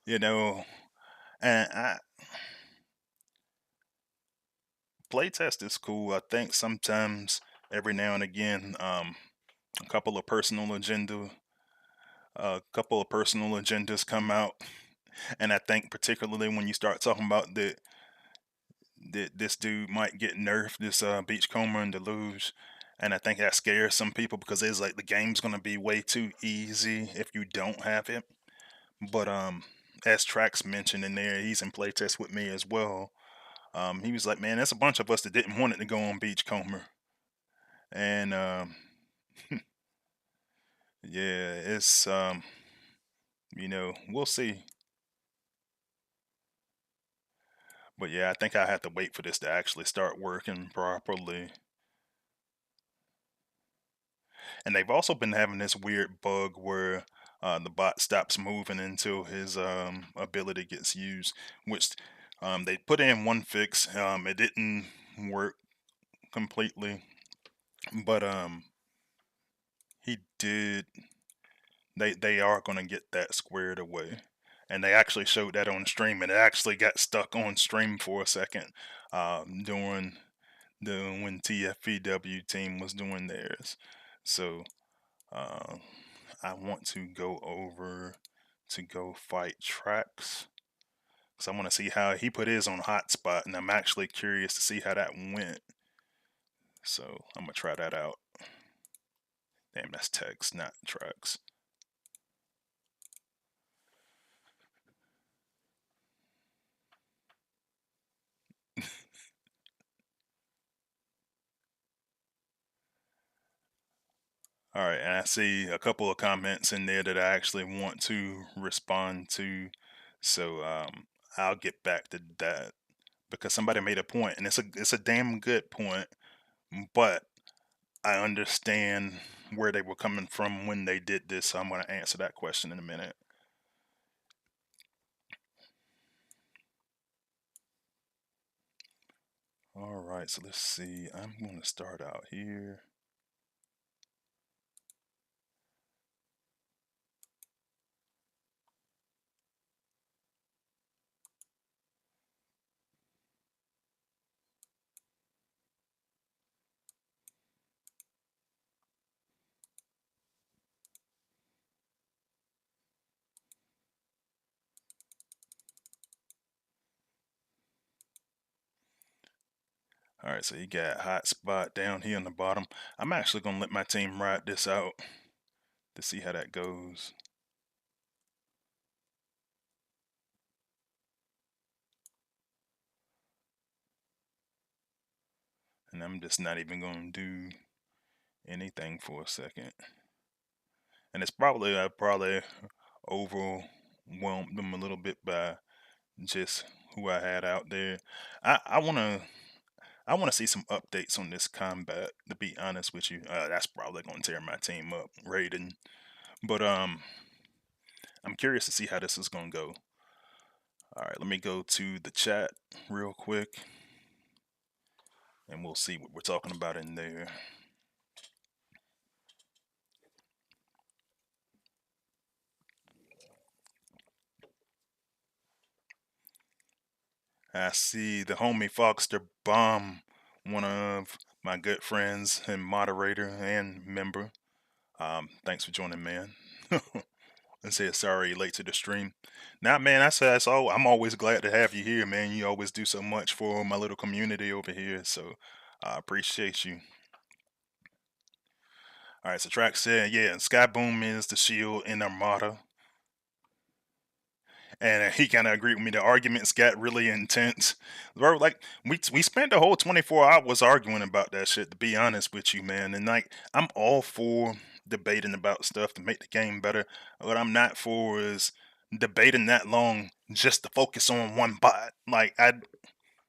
You know, and playtest is cool. I think sometimes, every now and again, a couple of personal agenda, a couple of personal agendas come out, and I think particularly when you start talking about that this dude might get nerfed, this Beachcomber and Deluge, and I think that scares some people, because it's like the game's gonna be way too easy if you don't have it. But as Trax mentioned in there, he's in playtest with me as well. He was like, man, there's a bunch of us that didn't want it to go on Beachcomber, and yeah, it's we'll see. But yeah, I think I have to wait for this to actually start working properly. And they've also been having this weird bug where the bot stops moving until his ability gets used, which they put in one fix. It didn't work completely, but he did. They are going to get that squared away. And they actually showed that on stream, and it actually got stuck on stream for a second during when TFEW team was doing theirs. So uh, I want to go over to go fight Trax. Because I want to see how he put his on hotspot, and I'm actually curious to see how that went. So I'm going to try that out. Damn, that's text, not Trax. Alright, and I see a couple of comments in there that I actually want to respond to. So I'll get back to that because somebody made a point, and it's a damn good point, but I understand where they were coming from when they did this, so I'm going to answer that question in a minute. Alright, so let's see. I'm going to start out here. Alright, so you got hotspot down here on the bottom. I'm actually going to let my team ride this out to see how that goes. And I'm just not even going to do anything for a second. And it's probably, I probably overwhelmed them a little bit by just who I had out there. I want to see some updates on this combat, to be honest with you. That's probably going to tear my team up, raiding. But I'm curious to see how this is going to go. Alright, let me go to the chat real quick, and we'll see what we're talking about in there. I see the homie Foxter Bomb, one of my good friends and moderator and member. Thanks for joining, man. And said sorry late to the stream. Nah, man, that's all. I'm always glad to have you here, man. You always do so much for my little community over here, so I appreciate you. All right, so Track said, yeah, Skyboom is the shield in Armada. And he kind of agreed with me. The arguments got really intense. Bro, like we spent the whole 24 hours arguing about that shit. To be honest with you, man, and like I'm all for debating about stuff to make the game better. What I'm not for is debating that long just to focus on one bot.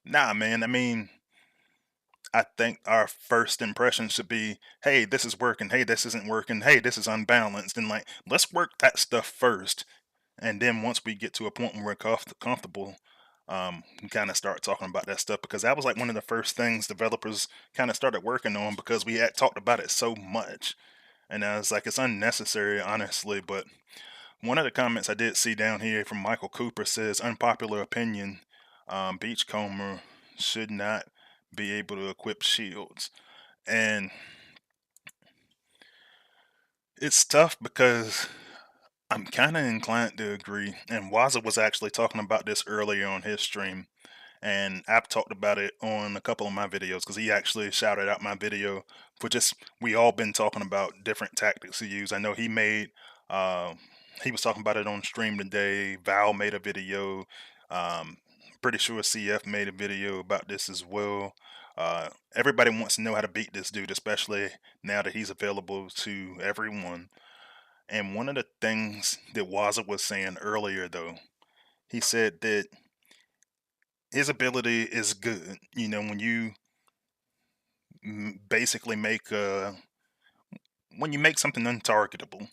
Nah, man. I mean, I think our first impression should be, hey, this is working. Hey, this isn't working. Hey, this is unbalanced. And like, let's work that stuff first, and then once we get to a point where we're comfortable, we kind of start talking about that stuff, because that was like one of the first things developers kind of started working on, because we had talked about it so much, and I was like, it's unnecessary, honestly. But one of the comments I did see down here from Michael Cooper says, unpopular opinion, Beachcomber should not be able to equip shields. And it's tough because I'm kind of inclined to agree. And Waza was actually talking about this earlier on his stream, and I've talked about it on a couple of my videos, because he actually shouted out my video for just, we all been talking about different tactics to use. I know uh, he was talking about it on stream today. Val made a video. Pretty sure CF made a video about this as well. Everybody wants to know how to beat this dude, especially now that he's available to everyone. And one of the things that Waza was saying earlier, though, he said that his ability is good. You know, when you basically when you make something untargetable,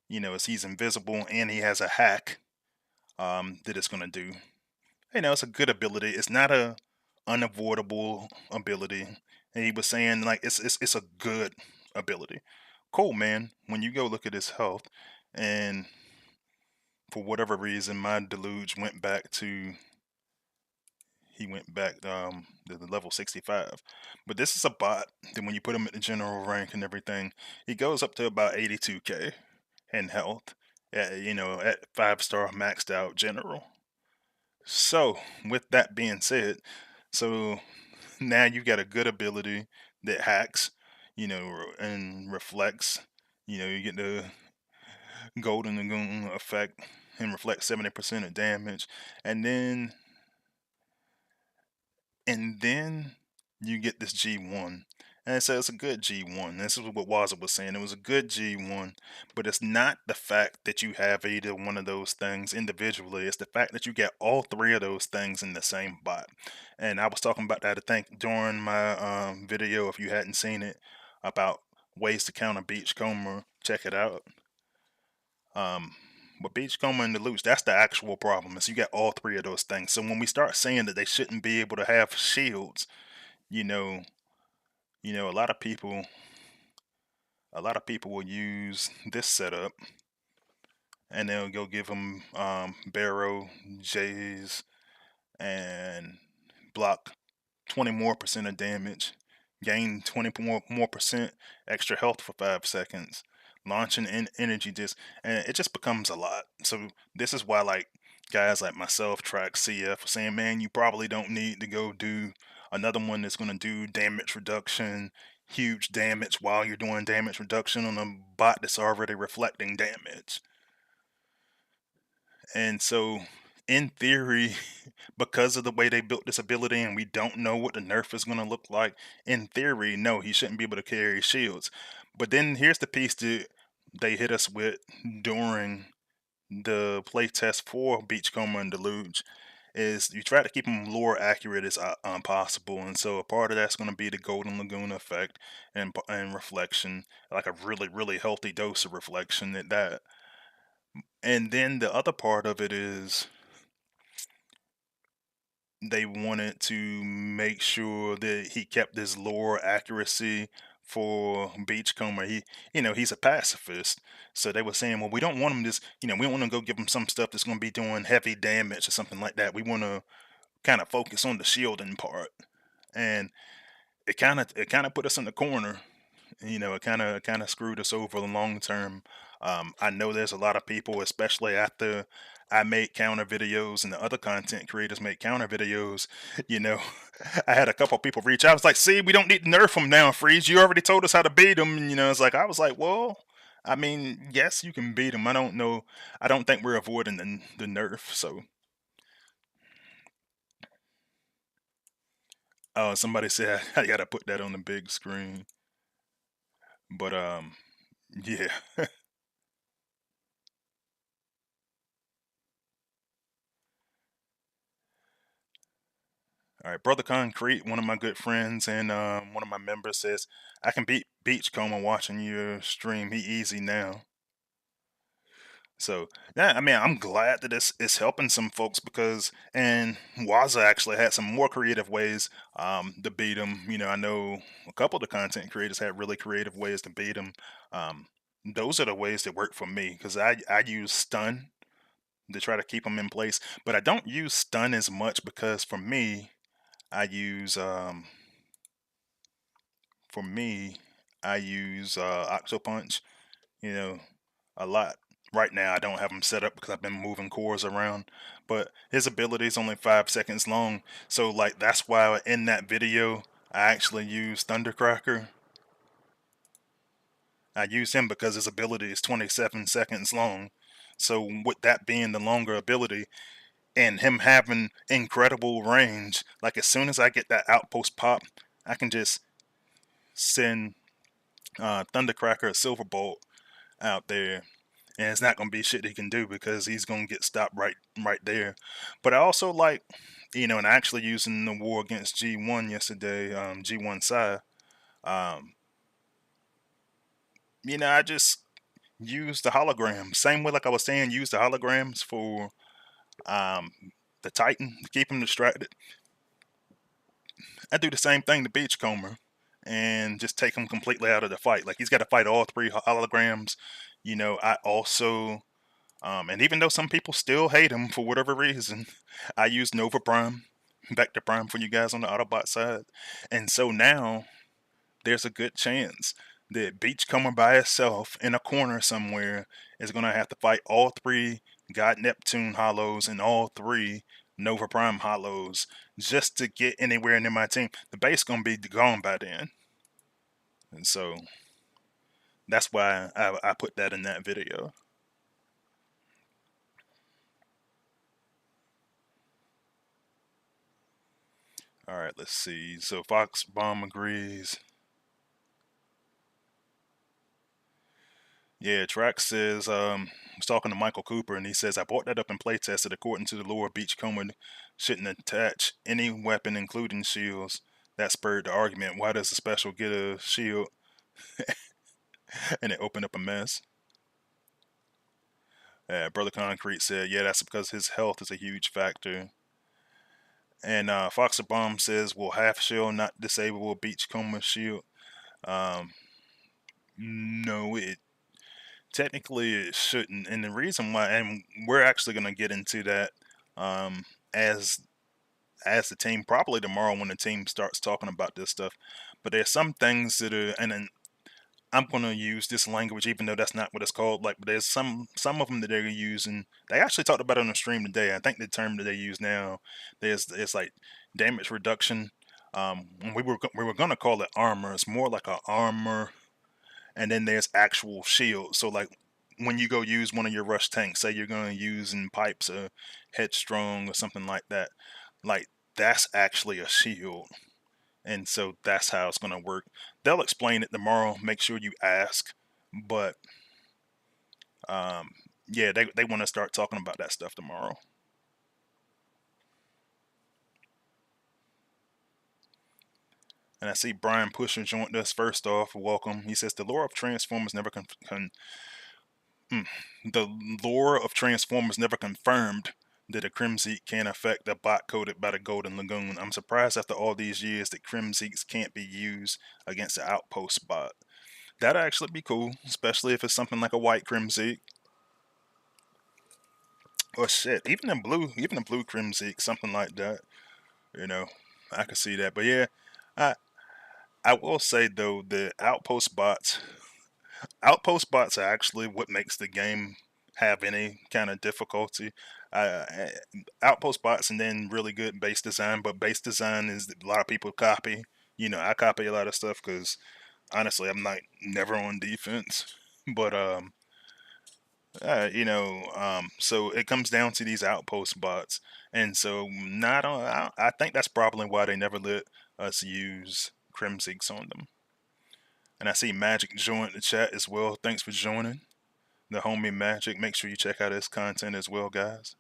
you know, as he's invisible and he has a hack that it's going to do. You know, it's a good ability. It's not a unavoidable ability. And he was saying, like, it's a good ability. Cool, man. When you go look at his health, and for whatever reason, my deluge went back to, he went back to the level 65. But this is a bot that when you put him at the general rank and everything, he goes up to about 82k in health. at 5-star maxed out general. So, with that being said, so now you got a good ability that hacks, and reflects. You get the golden lagoon effect and reflect 70% of damage, and then you get this G1. And so it's a good G1. This is what Waza was saying. It was a good G1, but it's not the fact that you have either one of those things individually. It's the fact that you get all three of those things in the same bot. And I was talking about that, I think, during my video, if you hadn't seen it, about ways to counter Beachcomber. Check it out. Um, but Beachcomber and the Luch, that's the actual problem. Is you got all three of those things. So when we start saying that they shouldn't be able to have shields, you know, a lot of people, will use this setup, and they'll go give them Barrow J's and block 20 more percent of damage, gain 20 more percent extra health for 5 seconds, launch an energy disc, and it just becomes a lot. So this is why, like, guys like myself, Track CF, are saying, man, you probably don't need to go do another one that's going to do damage reduction, huge damage while you're doing damage reduction on a bot that's already reflecting damage. And so, in theory, because of the way they built this ability and we don't know what the nerf is going to look like, in theory, no, he shouldn't be able to carry shields. But then here's the piece that they hit us with during the playtest for Beachcomber and Deluge, is you try to keep them lore accurate as possible. And so a part of that's going to be the Golden Lagoon effect and reflection, like a really, really healthy dose of reflection at that. And then the other part of it is they wanted to make sure that he kept his lore accuracy for Beachcomber. He's a pacifist. So they were saying, well, we don't want him we don't want to go give him some stuff that's going to be doing heavy damage or something like that. We want to kind of focus on the shielding part. And it kind of put us in the corner. It kind of screwed us over the long term. I know there's a lot of people, especially after I made counter videos and the other content creators make counter videos. You know, I had a couple people reach out. I was like, "See, we don't need to nerf him now, Freeze. You already told us how to beat him." And, I was like, "Well, I mean, yes, you can beat him. I don't know. I don't think we're avoiding the nerf." So, somebody said I gotta put that on the big screen, but yeah. All right, Brother Concrete, one of my good friends and one of my members, says, I can beat Beachcomber watching your stream. He easy now. So, yeah, I mean, I'm glad that it's helping some folks because, and Waza actually had some more creative ways to beat him. I know a couple of the content creators had really creative ways to beat him. Um, those are the ways that work for me because I use stun to try to keep him in place, but I don't use stun as much because I use um, for me, I use Octo Punch, you know, a lot. Right now, I don't have him set up because I've been moving cores around, but his ability is only 5 seconds long. So, like, that's why in that video, I actually use Thundercracker. I use him because his ability is 27 seconds long. So, with that being the longer ability and him having incredible range, like, as soon as I get that outpost pop, I can just send Thundercracker or Silverbolt out there, and it's not gonna be shit he can do because he's gonna get stopped right there. But I also like, and actually using the war against G1 yesterday, G1 Psy, um, I just used the holograms. Same way, like I was saying, use the holograms for um, the Titan to keep him distracted. I do the same thing to Beachcomber and just take him completely out of the fight. Like, he's got to fight all three holograms. I also, and even though some people still hate him for whatever reason, I use Nova Prime, Vector Prime for you guys on the Autobot side. And so now there's a good chance that Beachcomber by itself in a corner somewhere is going to have to fight all three God Neptune hollows and all three Nova Prime hollows just to get anywhere near my team. The base going to be gone by then. And so that's why I put that in that video. All right, let's see. So Fox Bomb agrees. Yeah, Trax says, was talking to Michael Cooper, and he says, I brought that up and play tested. According to the lore, Beachcomber shouldn't attach any weapon, including shields. That spurred the argument. Why does the special get a shield? And it opened up a mess. Brother Concrete said, yeah, that's because his health is a huge factor. And Foxer Bomb says, will half shield not disable a Beachcomber shield? No, it technically it shouldn't. And the reason why, and we're actually going to get into that as the team, probably tomorrow when the team starts talking about this stuff. But there's some things that are, and I'm gonna use this language even though that's not what it's called. Like, but there's some of them that they're using. They actually talked about it on the stream today. I think the term that they use now, it's like damage reduction. We were gonna call it armor. It's more like a armor, and then there's actual shield. So like when you go use one of your rush tanks, say you're gonna use in pipes or headstrong or something like that, like that's actually a shield. And so that's how it's going to work. They'll explain it tomorrow. Make sure you ask. But yeah, they want to start talking about that stuff tomorrow. And I see Brian Pusher joined us. First off, welcome. He says the lore of Transformers never the lore of Transformers never confirmed that a Crimzeek can affect a bot coded by the Golden Lagoon. I'm surprised after all these years that Crimzeeks can't be used against the Outpost bot. That'd actually be cool, especially if it's something like a white Crimzeek. Or shit, even a blue Crimzeek, something like that. You know, I could see that. But yeah, I I will say though, the outpost bots are actually what makes the game have any kind of difficulty. Uh, Outpost bots and then really good base design, but base design is a lot of people copy. You know, I copy a lot of stuff because honestly, I'm not never on defense. But so it comes down to these outpost bots, and so not on. I think that's probably why they never let us use Crimzeeks on them. And I see Magic joined the chat as well. Thanks for joining, the homie Magic. Make sure you check out his content as well, guys.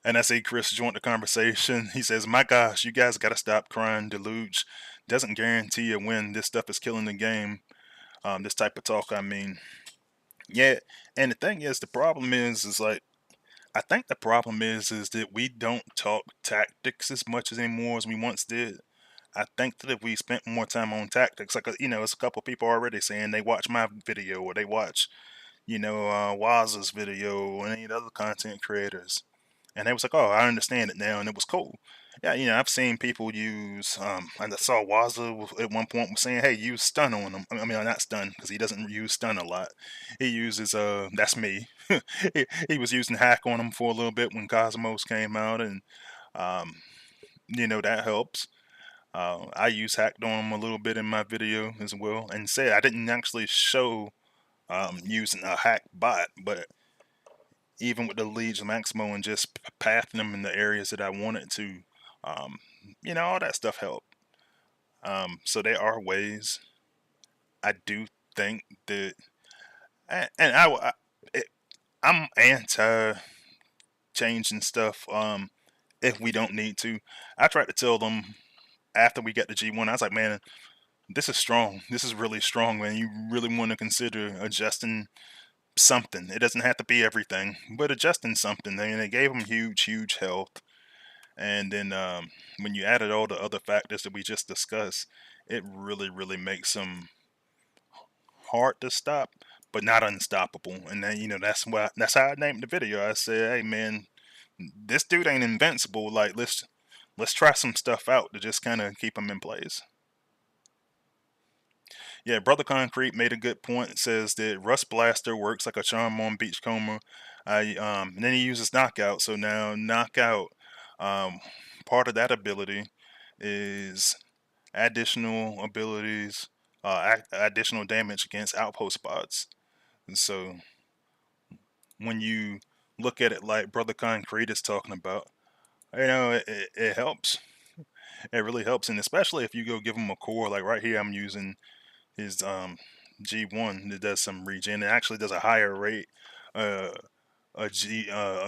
And I see Chris joined the conversation. He says, "My gosh, you guys got to stop crying. Deluge doesn't guarantee a win. This stuff is killing the game. This type of talk. I mean, yeah. And the thing is, the problem is like." I think the problem is that we don't talk tactics as much as anymore as we once did. I think that if we spent more time on tactics, like it's a couple people already saying they watch my video or they watch, Waz's video or any of the other content creators, and they was like, "Oh, I understand it now," and it was cool. Yeah, I've seen people use, and I saw Wazza at one point was saying, "Hey, use stun on him." I mean, not stun because he doesn't use stun a lot. He uses that's me. he was using hack on him for a little bit when Cosmos came out, and um, that helps. I use hacked on him a little bit in my video as well, and said I didn't actually show using a hack bot, but even with the leads Maximo and just pathing them in the areas that I wanted to, um, all that stuff helped. So there are ways. I do think that, I'm anti changing stuff if we don't need to. I tried to tell them after we got the G1, I was like, man, this is strong. This is really strong, man. You really want to consider adjusting something. It doesn't have to be everything, but adjusting something. I mean, they gave them huge health. And then when you added all the other factors that we just discussed, it really makes them hard to stop, but not unstoppable. And then that's how I named the video. I said, "Hey man, this dude ain't invincible. Like let's try some stuff out to just kind of keep them in place. Yeah, Brother Concrete made a good point. It says that Rust Blaster works like a charm on Beachcomber. And then he uses Knockout. So now Knockout, um, part of that ability is additional abilities, additional damage against outpost bots. And so when you look at it like Brother Concrete is talking about, it helps. It really helps, and especially if you go give him a core. Like right here, I'm using his G1 that does some regen. It actually does a higher rate, uh, a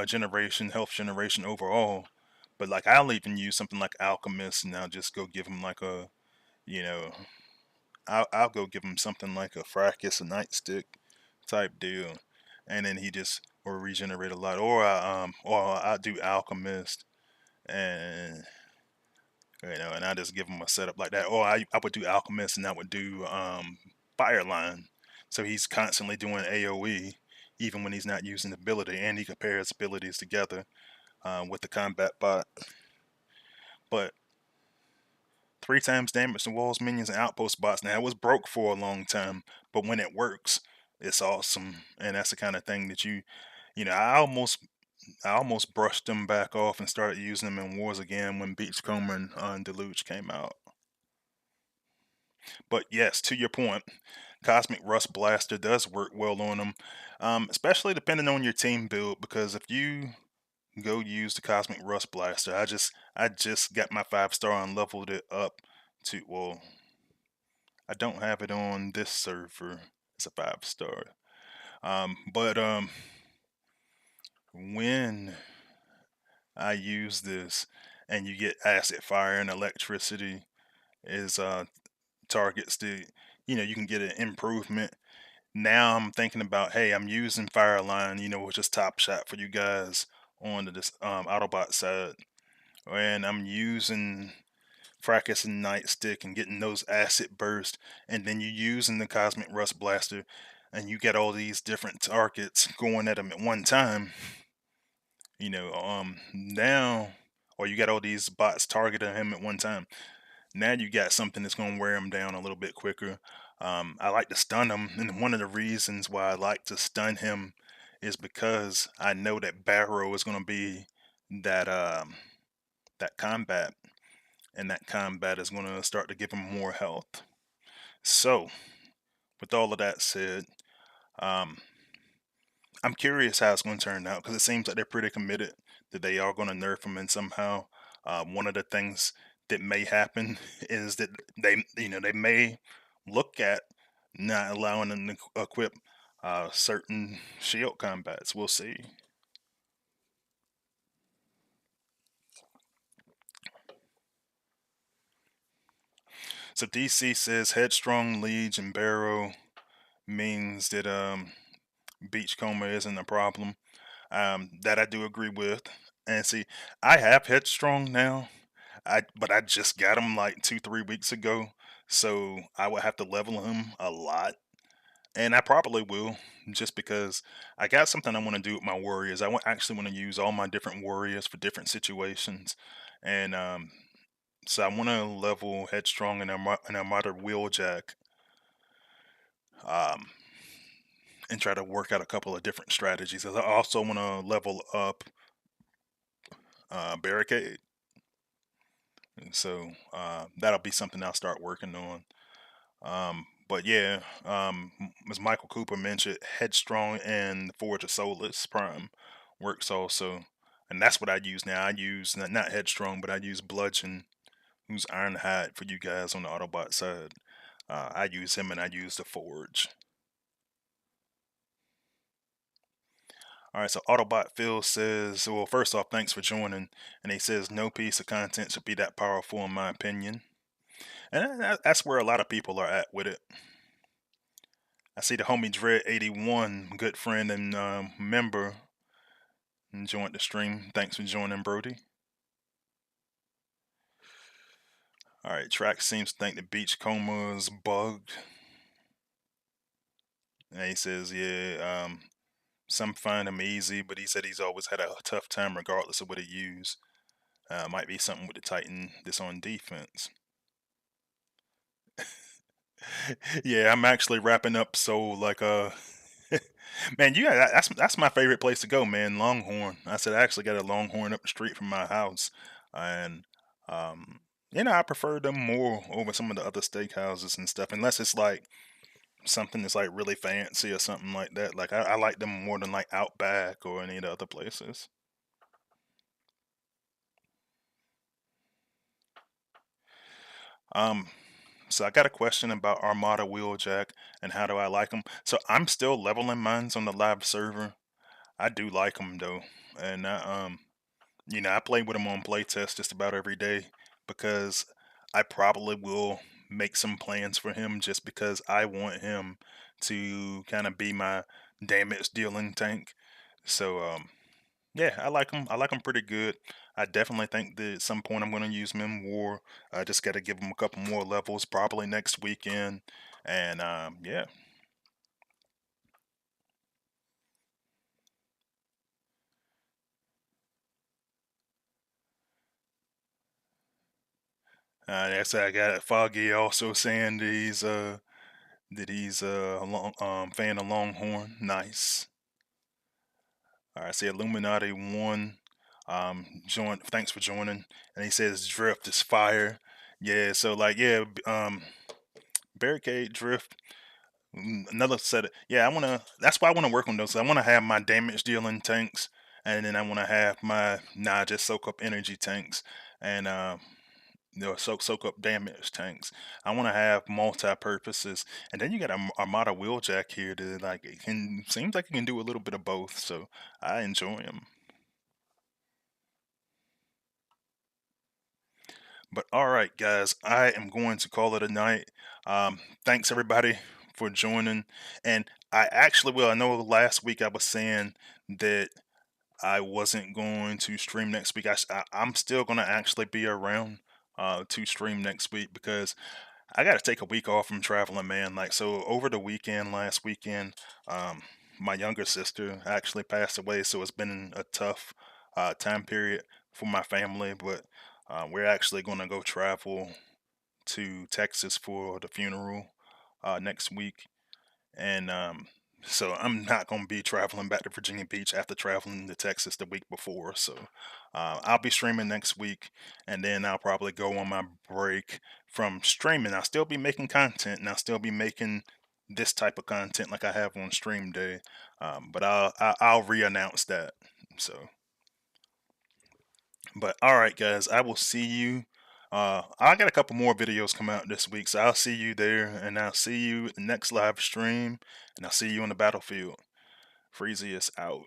generation health generation overall. But like I'll even use something like Alchemist, and I'll just go give him like a, you know, I'll go give him something like a Fracas, a Nightstick type deal, and then he just will regenerate a lot. Or I do Alchemist, and and I just give him a setup like that. Or I would do Alchemist, and I would do Fireline, so he's constantly doing AOE, even when he's not using the ability, and he compares abilities together with the combat bot. But 3 times damage to walls, minions, and outpost bots. Now it was broke for a long time, but when it works, it's awesome, and that's the kind of thing that I almost brushed them back off and started using them in wars again when Beachcomber and Deluge came out. But yes, to your point, Cosmic Rust Blaster does work well on them, especially depending on your team build. Because if you go use the Cosmic Rust Blaster, I just got my 5-star and leveled it up to, well, I don't have it on this server. It's a 5-star. But when I use this and you get acid fire and electricity is targets to, you can get an improvement. Now I'm thinking about, hey, I'm using Fireline, which is top shot for you guys on this Autobot side, and I'm using Fracas and Nightstick and getting those acid bursts, and then you using the Cosmic Rust Blaster, and you get all these different targets going at them at one time. Now, or you got all these bots targeting him at one time. Now you got something that's going to wear him down a little bit quicker. I like to stun him, and one of the reasons why I like to stun him is because I know that Barrow is going to be that that combat, and that combat is going to start to give him more health. So, with all of that said, um, I'm curious how it's going to turn out because it seems like they're pretty committed that they are going to nerf him, and somehow one of the things that may happen is that they may look at not allowing them to equip certain shield combats. We'll see. So DC says Headstrong, Liege, and Barrow means that Beachcomber isn't a problem. That I do agree with. And see, I have Headstrong now. But I just got him like 2-3 weeks ago, so I would have to level him a lot, and I probably will, just because I got something I want to do with my warriors. Actually want to use all my different warriors for different situations, and so I want to level Headstrong and Armada Wheeljack, um, and try to work out a couple of different strategies. I also want to level up Barricade, and so that'll be something I'll start working on. But yeah, as Michael Cooper mentioned, Headstrong and Forge of Soulless Prime works also, and that's what I use now. I use not Headstrong, but I use Bludgeon, who's Ironhide for you guys on the Autobot side. I use him, and I use the Forge. All right, so Autobot Phil says, well, first off, thanks for joining, and he says no piece of content should be that powerful in my opinion, and that's where a lot of people are at with it. I see the homie Dread81, good friend and member, joined the stream. Thanks for joining, Brody. All right, Track seems to think the Beachcomber is bugged. And he says, yeah, some find him easy, but he said he's always had a tough time regardless of what he used. Might be something with the Titan that's on defense. Yeah, I'm actually wrapping up. So like man, that's my favorite place to go, man. Longhorn. I said I actually got a Longhorn up the street from my house, and um, I prefer them more over some of the other steakhouses and stuff, unless it's like something that's like really fancy or something like that. Like I like them more than like Outback or any of the other places. Um, so I got a question about Armada Wheeljack and how do I like them. So I'm still leveling mines on the live server. I do like them though, and I play with him on playtest just about every day because I probably will make some plans for him just because I want him to kind of be my damage dealing tank. So yeah, I like him. I like him pretty good. I definitely think that at some point I'm going to use him in war. I just got to give him a couple more levels, probably next weekend. And yeah, that's I got Foggy also saying that he's a fan of Longhorn. Nice. All right, see Illuminati one. Join. Thanks for joining. And he says drift is fire. Yeah. So like yeah, barricade drift. Another set of yeah. I wanna. That's why I wanna work on those. I wanna have my damage dealing tanks, and then I wanna have my just soak up energy tanks, and soak up damage tanks. I want to have multi purposes, and then you got a Armada Wheeljack here that like it can seems like it can do a little bit of both. So I enjoy him. But all right, guys, I am going to call it a night. Thanks everybody for joining, and I actually will. I know last week I was saying that I wasn't going to stream next week. I'm still going to actually be around to stream next week because I got to take a week off from traveling, man. Like, so over the weekend, last weekend, um, my younger sister actually passed away. So it's been a tough time period for my family. But we're actually going to go travel to Texas for the funeral next week. And so I'm not going to be traveling back to Virginia Beach after traveling to Texas the week before. So I'll be streaming next week, and then I'll probably go on my break from streaming. I'll still be making content, and I'll still be making this type of content like I have on Stream Day. But I'll re-announce that. So, but all right, guys, I will see you. I got a couple more videos come out this week, so I'll see you there, and I'll see you at the next live stream, and I'll see you on the battlefield. Freezius out.